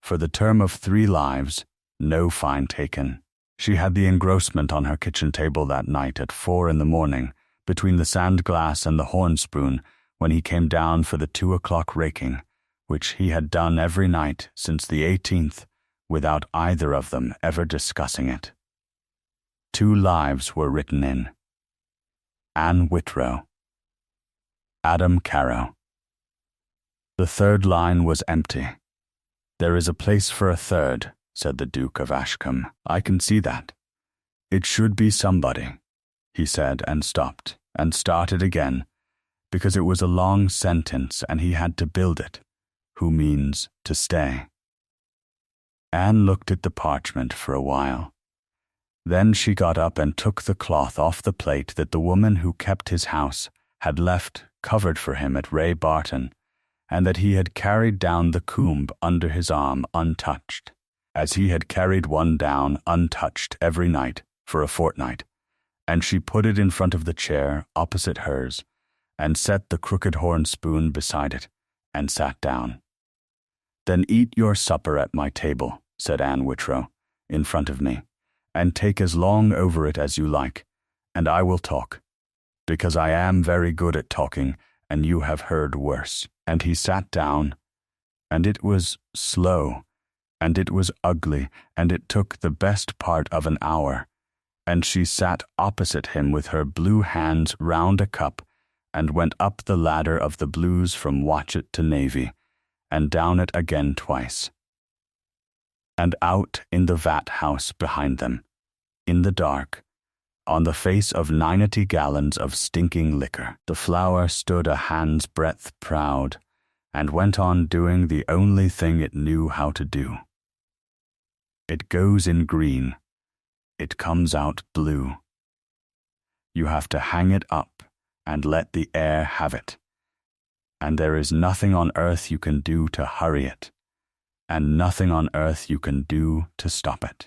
for the term of 3 lives, no fine taken. She had the engrossment on her kitchen table that night at 4 in the morning, between the sand glass and the horn spoon, when he came down for the 2 o'clock raking, which he had done every night since the 18th, without either of them ever discussing it. 2 lives were written in: Anne Whitrow, Adam Carrow. The 3rd line was empty. "There is a place for a 3rd, said the Duke of Ashcombe. "I can see that. It should be somebody," he said, and stopped, and started again, because it was a long sentence and he had to build it, who means to stay. Anne looked at the parchment for a while. Then she got up and took the cloth off the plate that the woman who kept his house had left covered for him at Ray Barton, and that he had carried down the coombe under his arm untouched, as he had carried one down untouched every night for a fortnight, and she put it in front of the chair opposite hers, and set the crooked horn spoon beside it, and sat down. "Then eat your supper at my table," said Anne Whitrow, "in front of me, and take as long over it as you like, and I will talk, because I am very good at talking, and you have heard worse. And he sat down, and it was slow, and it was ugly, and it took the best part of an hour. And she sat opposite him with her blue hands round a cup, and went up the ladder of the blues from watchet to navy, and down it again twice. And out in the vat house behind them, in the dark, on the face of 90 gallons of stinking liquor, the flower stood a hand's breadth proud, and went on doing the only thing it knew how to do. It goes in green, it comes out blue. You have to hang it up and let the air have it, and there is nothing on earth you can do to hurry it, and nothing on earth you can do to stop it.